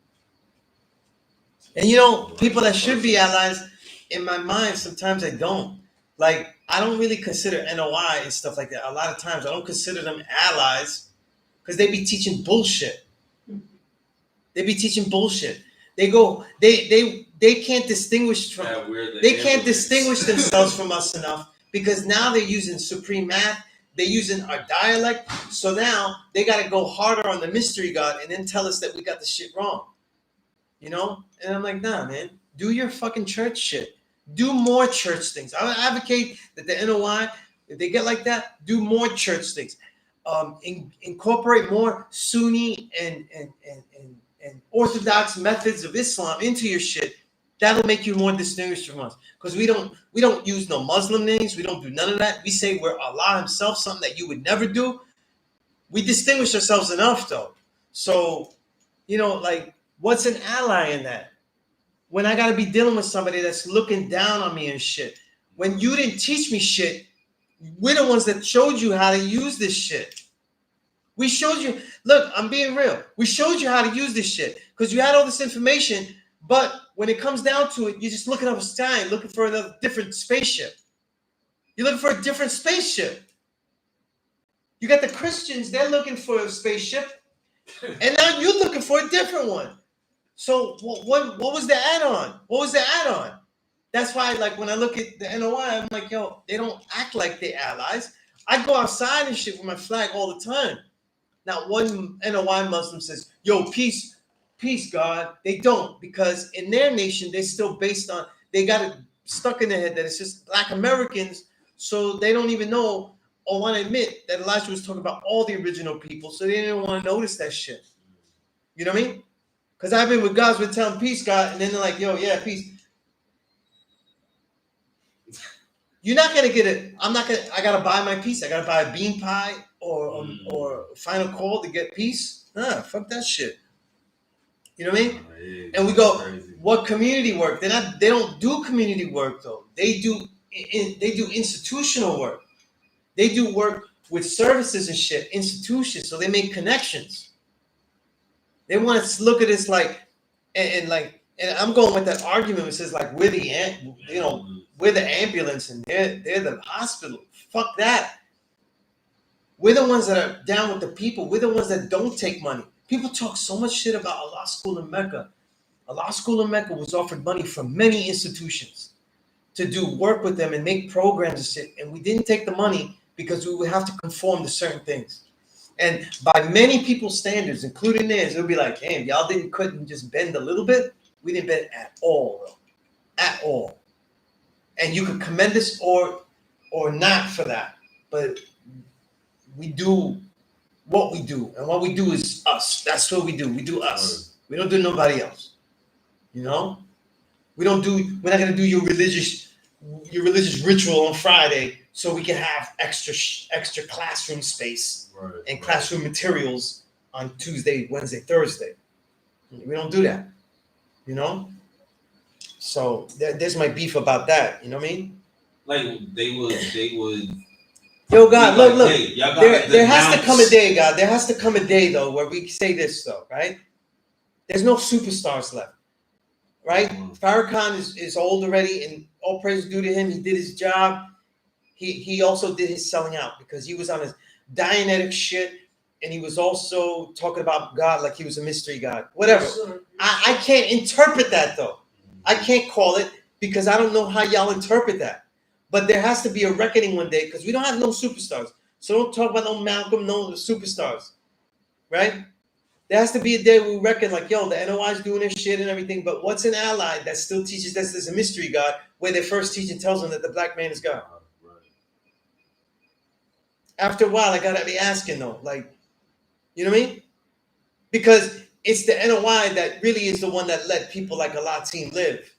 And you know, people that should be allies, in my mind, sometimes I don't. Like, I don't really consider NOI and stuff like that. A lot of times, I don't consider them allies because they be teaching bullshit. They be teaching bullshit. They can't distinguish from. That we're the They can't ambulance. distinguish themselves from us enough because now they're using supreme math. They're using our dialect. So now they got to go harder on the mystery God and then tell us that we got the shit wrong. You know? And I'm like, nah, man. Do your fucking church shit. Do more church things. I advocate that the NOI, if they get like that, do more church things. Incorporate more Sunni and Orthodox methods of Islam into your shit. That'll make you more distinguished from us. Because we don't use no Muslim names. We don't do none of that. We say we're Allah Himself, something that you would never do. We distinguish ourselves enough, though. So, you know, like, what's an ally in that? When I gotta be dealing with somebody that's looking down on me and shit. When you didn't teach me shit, we're the ones that showed you how to use this shit. We showed you, look, I'm being real. We showed you how to use this shit because you had all this information, but when it comes down to it, you're just looking up a sky looking for another different spaceship. You're looking for a different spaceship. You got the Christians, they're looking for a spaceship, and now you're looking for a different one. So what was the add-on? What was the add-on? That's why, like, when I look at the NOI, I'm like, yo, they don't act like they're allies. I go outside and shit with my flag all the time. Not one NOI Muslim says, yo, peace, God. They don't, because in their nation, they're still based on, they got it stuck in their head that it's just Black Americans, so they don't even know or want to admit that Elijah was talking about all the original people, so they didn't want to notice that shit. You know what I mean? Because I've been with guys with telling peace, God, and then they're like, yo, yeah, peace. You're not gonna get it. I gotta buy my peace. I gotta buy a bean pie or final call to get peace. Nah, fuck that shit. You know what I mean? Yeah, and we go, crazy. What community work? They don't do community work though. They do institutional work. They do work with services and shit, institutions. So they make connections. They want to look at this like, and I'm going with that argument that says like we're the ambulance and they're the hospital. Fuck that. We're the ones that are down with the people. We're the ones that don't take money. People talk so much shit about Allah School in Mecca. Allah School in Mecca was offered money from many institutions to do work with them and make programs and shit. And we didn't take the money because we would have to conform to certain things. And by many people's standards, including theirs, it would be like, damn, y'all couldn't just bend a little bit. We didn't bend at all, though. At all. And you could commend us or not for that. But we do what we do. And what we do is us. That's what we do. We do us. We don't do nobody else. You know? We're not gonna do your religious ritual on Friday so we can have extra classroom space and classroom materials on Tuesday, Wednesday, Thursday. We don't do that. You know? So there's my beef about that. You know what I mean? Like they would. Yo, God, look. Like, hey, there has to come a day, God. There has to come a day, though, where we say this, though, right? There's no superstars left, right? Farrakhan is old already, and all praise due to him. He did his job. He also did his selling out because he was on his Dianetic shit, and he was also talking about God like he was a mystery God. Whatever. Yes, sir. I can't interpret that, though. I can't call it because I don't know how y'all interpret that. But there has to be a reckoning one day because we don't have no superstars. So don't talk about no Malcolm, no superstars, right? There has to be a day where we reckon like, yo, the NOI is doing their shit and everything, but what's an ally that still teaches that there's a mystery God where their first teaching tells them that the black man is God? After a while, I gotta be asking though, like, you know what I mean? Because it's the NOI that really is the one that let people like Allah Team live.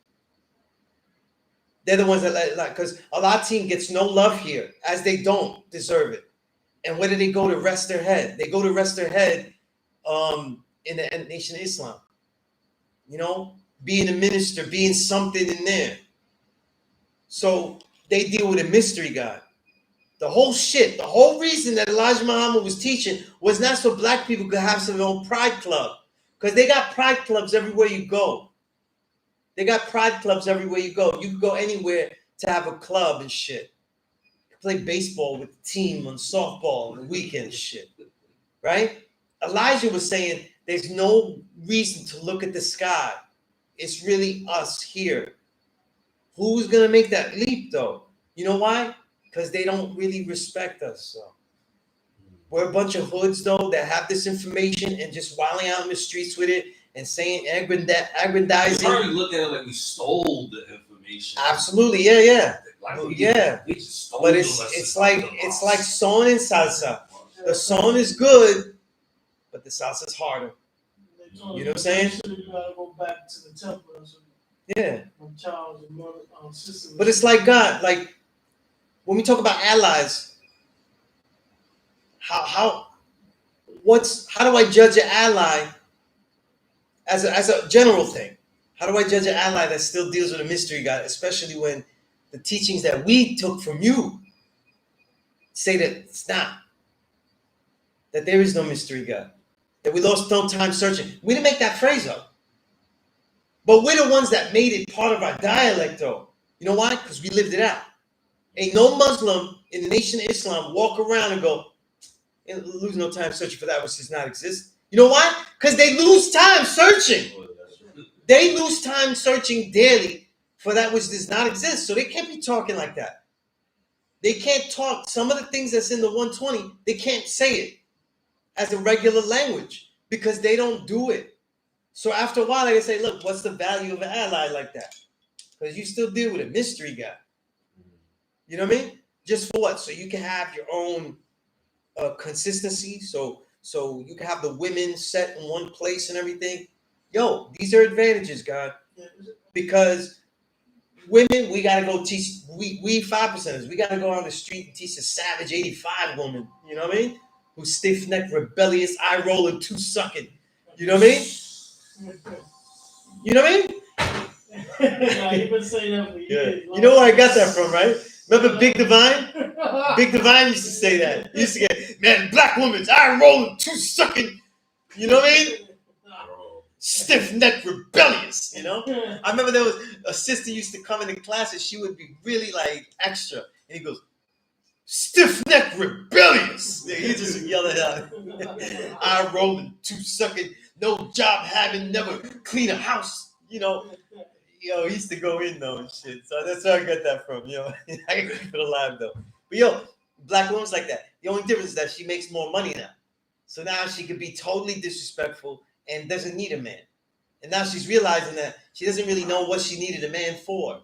They're the ones that let, like, because Allah Team gets no love here, as they don't deserve it. And where do they go to rest their head? They go to rest their head in the Nation of Islam. You know, being a minister, being something in there. So they deal with a mystery God. The whole reason that Elijah Muhammad was teaching was not so black people could have some own pride club. Because they got pride clubs everywhere you go. They got pride clubs everywhere you go. You can go anywhere to have a club and shit. play baseball with the team on softball on the weekend and shit, right? Elijah was saying there's no reason to look at the sky. It's really us here. Who's gonna make that leap though? You know why? Because they don't really respect us. So we're a bunch of hoods though that have this information and just wilding out in the streets with it and saying aggrandizing. You already look at it like we stole the information. Absolutely, yeah. Like we just stole But the it's like son and salsa. The son is good, but the salsa is harder. You know what I'm saying? You gotta go back to the temple. Yeah. When Charles and mother, sister. But it's like God, like when we talk about allies, how do I judge an ally as a general thing? How do I judge an ally that still deals with a mystery God, especially when the teachings that we took from you say that it's not, that there is no mystery God, that we lost no time searching. We didn't make that phrase up, but we're the ones that made it part of our dialect, though. You know why? Because we lived it out. Ain't no Muslim in the Nation of Islam walk around and go, lose no time searching for that which does not exist. You know why? Because they lose time searching. They lose time searching daily for that which does not exist. So they can't be talking like that. They can't talk. Some of the things that's in the 120, they can't say it as a regular language because they don't do it. So after a while, they say, look, what's the value of an ally like that? Because you still deal with a mystery guy. You know what I mean? Just for what? So you can have your own consistency. So you can have the women set in one place and everything. Yo, these are advantages, God. Because women, we gotta go teach. We 5%ers. We gotta go on the street and teach a savage 85 woman. You know what I mean? Who's stiff necked, rebellious, eye rolling, too sucking. You know what I mean? You know what I mean? Nah, you been saying that for years. You know where I got that from, right? Remember Big Divine? Big Divine used to say that. He used to get, man, black women's eye rolling, too sucking. You know what I mean? Stiff necked, rebellious. You know? I remember there was a sister used to come into class and she would be really like extra. And he goes, stiff necked, rebellious. Yeah, he just yell it out. Eye rolling, too sucking, no job having, never clean a house. You know? Yo, he used to go in though and shit. So that's where I got that from. You know, I can keep it alive though. But yo, black woman's like that. The only difference is that she makes more money now. So now she could be totally disrespectful and doesn't need a man. And now she's realizing that she doesn't really know what she needed a man for.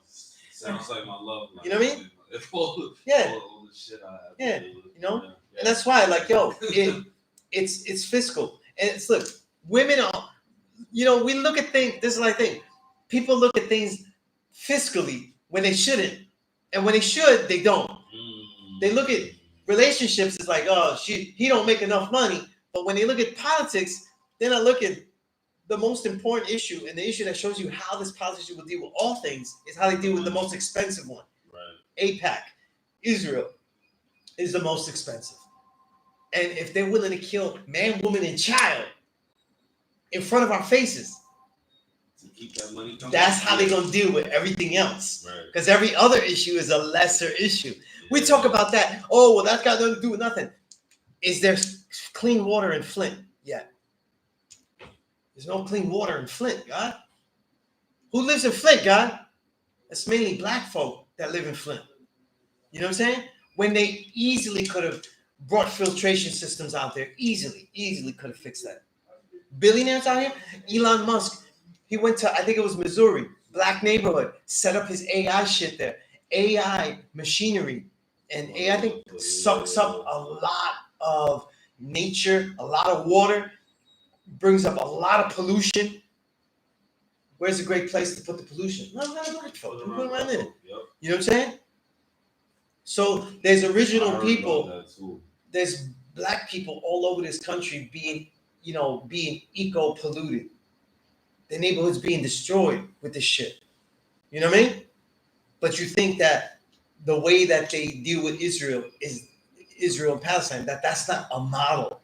Sounds like my love life. You know what I mean? Yeah. All the shit I have. Yeah. You know? Yeah. And that's why, like, yo, it's fiscal. And it's, look, women are, you know, we look at things, this is what I think. People look at things fiscally when they shouldn't. And when they should, they don't. They look at relationships as like, oh, he don't make enough money. But when they look at politics, they're not looking. The most important issue, and the issue that shows you how this politician will deal with all things, is how they deal with the most expensive one. Right. APAC, Israel, is the most expensive. And if they're willing to kill man, woman, and child in front of our faces, to keep that money coming, that's how they're gonna deal with everything else. Because right. Every other issue is a lesser issue. Yeah. We talk about that. Oh, well, that's got nothing to do with nothing. Is there clean water in Flint yet? There's no clean water in Flint, God. Who lives in Flint, God? It's mainly black folk that live in Flint. You know what I'm saying? When they easily could have brought filtration systems out there, easily could have fixed that. Billionaires out here, Elon Musk, he went to, I think it was Missouri, black neighborhood, set up his AI shit there. AI machinery. And AI, I think, sucks up a lot of nature, a lot of water, brings up a lot of pollution. Where's a great place to put the pollution? No, not black folks. We put them right in it. Yep. You know what I'm saying? So there's original people. There's black people all over this country being eco-polluted. The neighborhood's being destroyed with this shit. You know what I mean? But you think that the way that they deal with Israel is Israel and Palestine, that's not a model.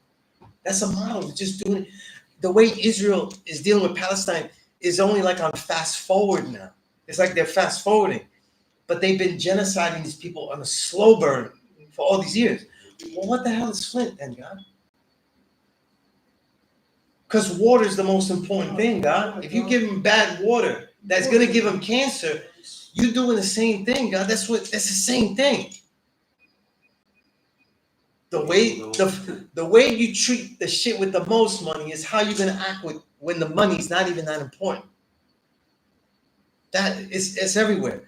That's a model. They're just doing it. The way Israel is dealing with Palestine is only like on fast forward now. It's like they're fast forwarding. But they've been genociding these people on a slow burn for all these years. Well, what the hell is Flint then, God? Because water is the most important thing, God. If you give him bad water, that's gonna give him cancer. You're doing the same thing, God. That's the same thing. The way you treat the shit with the most money is how you're gonna act with when the money's not even that important. It's everywhere.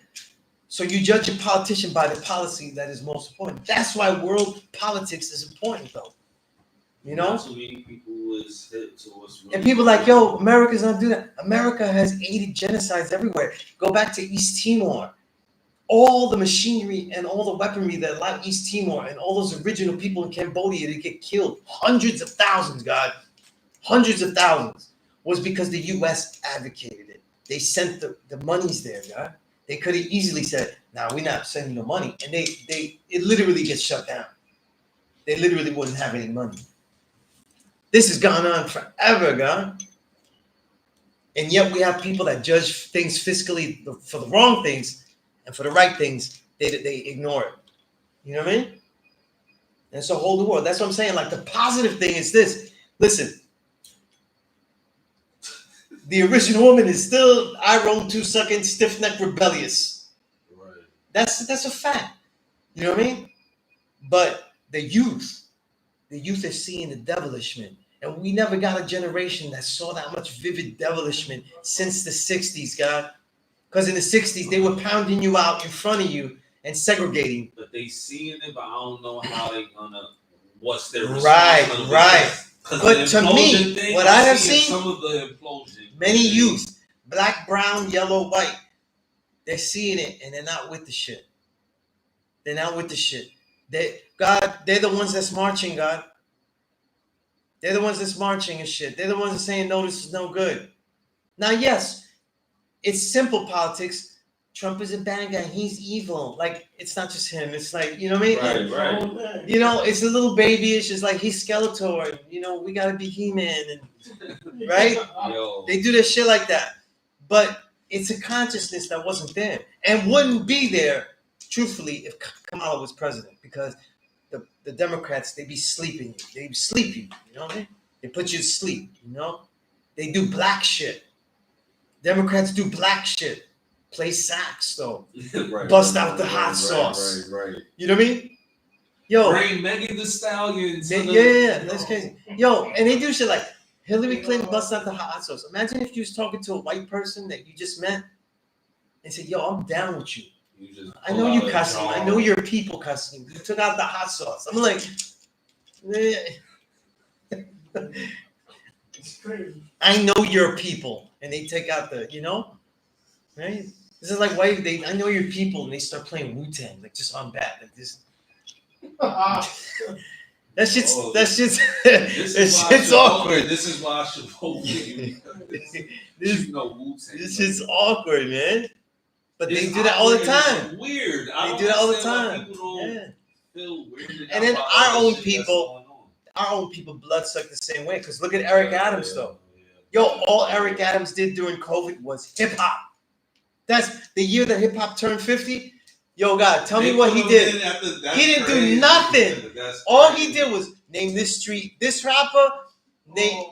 So you judge a politician by the policy that is most important. That's why world politics is important, though. You know? Not too many people is hit to what's really And people like, yo, America's not doing that. America has aided genocides everywhere. Go back to East Timor. All the machinery and all the weaponry that allowed East Timor and all those original people in Cambodia to get killed, hundreds of thousands, God, hundreds of thousands, was because the U.S. advocated it. They sent the monies there, God. They could have easily said, "Nah, we're not sending the money," and it literally gets shut down. They literally wouldn't have any money. This has gone on forever, God. And yet we have people that judge things fiscally for the wrong things, and for the right things, they ignore it. You know what I mean? And it's a whole new world. That's what I'm saying. Like, the positive thing is this. Listen, the original woman is still eye-roll, two-sucking, stiff-necked, rebellious. Right. That's a fact. You know what I mean? But the youth is seeing the devilishment. And we never got a generation that saw that much vivid devilishment since the 60s, God. Because in the 60s, they were pounding you out in front of you and segregating. But they seeing it, but I don't know how they gonna, what's their response. Right. But to me, what I have seen, some of the implosion. Many youth, black, brown, yellow, white, they're seeing it and they're not with the shit. They're not with the shit. They're the ones that's marching, God. They're the ones that's marching and shit. They're the ones that's saying, no, this is no good. Now, yes, it's simple politics. Trump is a bad guy. He's evil. Like, it's not just him. It's like, you know what I mean? Right. You know, it's a little babyish. It's like, he's Skeletor. And, you know, we got to be He-Man. And, right? Yo. They do this shit like that. But it's a consciousness that wasn't there. And wouldn't be there, truthfully, if Kamala was president. Because the Democrats, they be sleeping you. They sleep you. You know what I mean? They put you to sleep, you know? They do black shit. Democrats do black shit. Play sax, though. Bust out the hot sauce. Right. You know what I mean? Yo. Bring Megan Thee Stallion. Yeah, that's crazy. Yo, and they do shit like Hillary Clinton bust out the hot sauce. Imagine if you was talking to a white person that you just met and said, yo, I'm down with you. I know you cussing. I know your people cussing. You took out the hot sauce. I'm like, It's crazy. I know your people, and they take out the, you know, right? This is like why I know your people, and they start playing Wu-Tang, like just on bat, like this. That's shit's awkward. This is why I should vote for you. This Wu-Tang. This is awkward, man. But they do that all the time. It's weird. They do that all the time. Yeah. Feel weird. And then our own people bloodsuck the same way. Because look at Eric Adams, though. Yo, all Eric Adams did during COVID was hip hop. That's the year that hip hop turned 50. Yo, God, tell me what he did. He didn't do nothing. All he did was name this street, this rapper,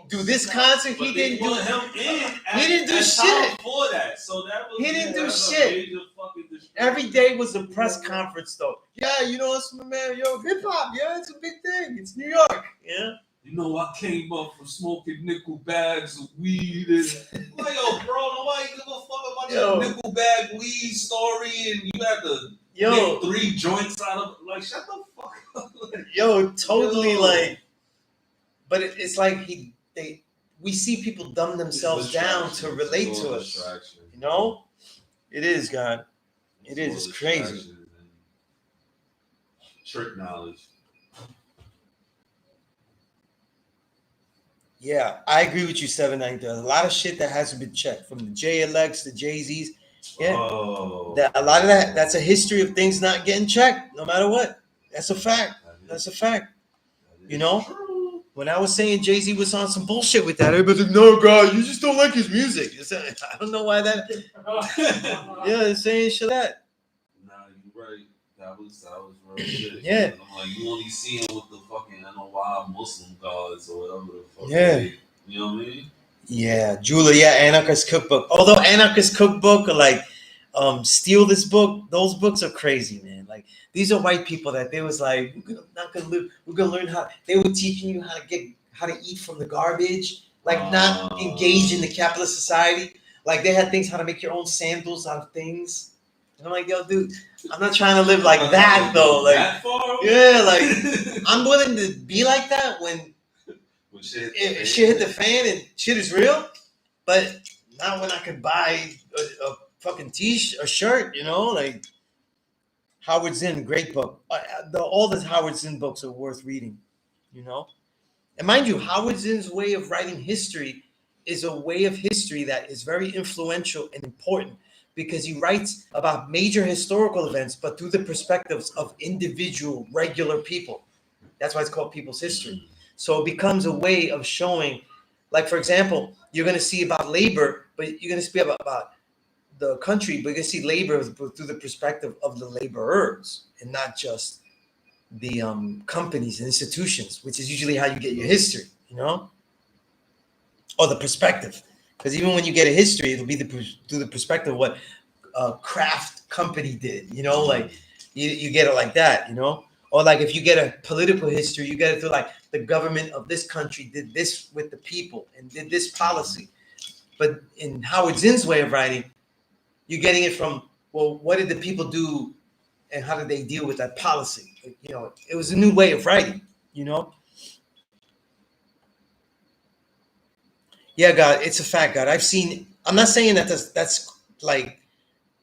do this concert. He didn't do him in. He didn't do shit. For that. So that was, he didn't do shit. Every day was a press conference, though. Yeah, you know, it's my man. Yo, hip hop. Yeah, it's a big thing. It's New York. Yeah. You know, I came up from smoking nickel bags of weed and like, yo, bro, nobody give a fuck about your nickel bag weed story, and you had to make 3 joints out of it. Like, shut the fuck up. Yo, totally like. But it's like we see people dumb themselves down to relate to us. You know, it is, God. It is. It's crazy. Trick knowledge. Yeah, I agree with you, 7-9. There's a lot of shit that hasn't been checked, from the JLX, the Jay-Z's. Yeah, a lot of that's a history of things not getting checked, no matter what. That's a fact. That's a fact. You know, when I was saying Jay-Z was on some bullshit with that, everybody's like, no, God, you just don't like his music. I don't know why that. Yeah, they're saying shit like that. Nah, you're right. That was real shit. Yeah. I'm like, you only see him with the fucking NOI Muslim gods or whatever the fuck. Yeah. You know what I mean? Yeah, Julia, Anarchist Cookbook. Although Anarchist Cookbook or like Steal This Book, those books are crazy, man. Like these are white people that they was like, not gonna live, we're gonna learn how they were teaching you how to eat from the garbage, like not engage in the capitalist society. Like they had things how to make your own sandals out of things. And I'm like, yo, dude, I'm not trying to live like that though. Like that far? Yeah, like I'm willing to be like that when shit hit the fan and shit is real, but not when I could buy a fucking a shirt, you know, like Howard Zinn, great book. All the Howard Zinn books are worth reading, you know. And mind you, Howard Zinn's way of writing history is a way of history that is very influential and important because he writes about major historical events, but through the perspectives of individual, regular people. That's why it's called People's History. So it becomes a way of showing, like, for example, you're going to see about labor, but you're going to see about the country, but you're going to see labor through the perspective of the laborers and not just the companies and institutions, which is usually how you get your history, you know? Or the perspective. Because even when you get a history, it'll be through the perspective of what a craft company did, you know? Like, you get it like that, you know? Or like if you get a political history, you get it through like the government of this country did this with the people and did this policy. But in Howard Zinn's way of writing, you're getting it from, well, what did the people do and how did they deal with that policy? You know, it was a new way of writing, you know? Yeah, God, it's a fact, God. I'm not saying that that's like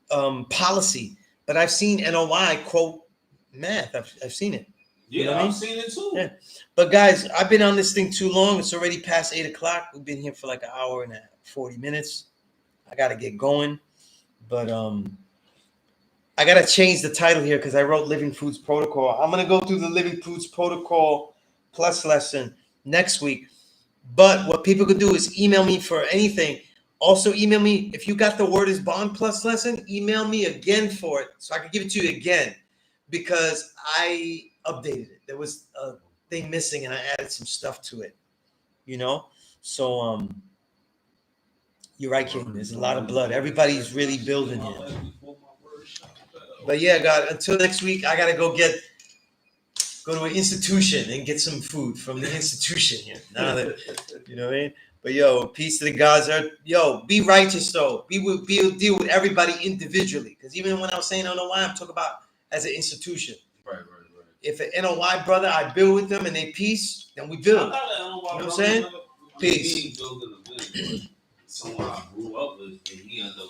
policy, but I've seen NOI quote math. I've seen it. Yeah, you know what I've I mean? seen it too. Yeah. But guys, I've been on this thing too long. It's already past 8:00. We've been here for like an hour and 40 minutes. I gotta get going. But I gotta change the title here because I wrote Living Foods Protocol. I'm gonna go through the Living Foods Protocol plus lesson next week. But what people could do is email me for anything. Also, email me if you got the Word is Bond plus lesson. Email me again for it so I can give it to you again because I updated it. There was a thing missing and I added some stuff to it. You know, so you're right, King. There's a lot of blood. Everybody's really building here. But yeah, God. Until next week, I gotta go to an institution and get some food from the institution here. Now that you know what I mean. But yo, peace to the gods. Yo, be righteous though. Deal with everybody individually. Because even when I was saying NOI, I'm talking about as an institution. Right. If an NOI brother, I build with them and they peace, then we build. You know what I'm saying? Peace. Someone I grew up with, and he ended up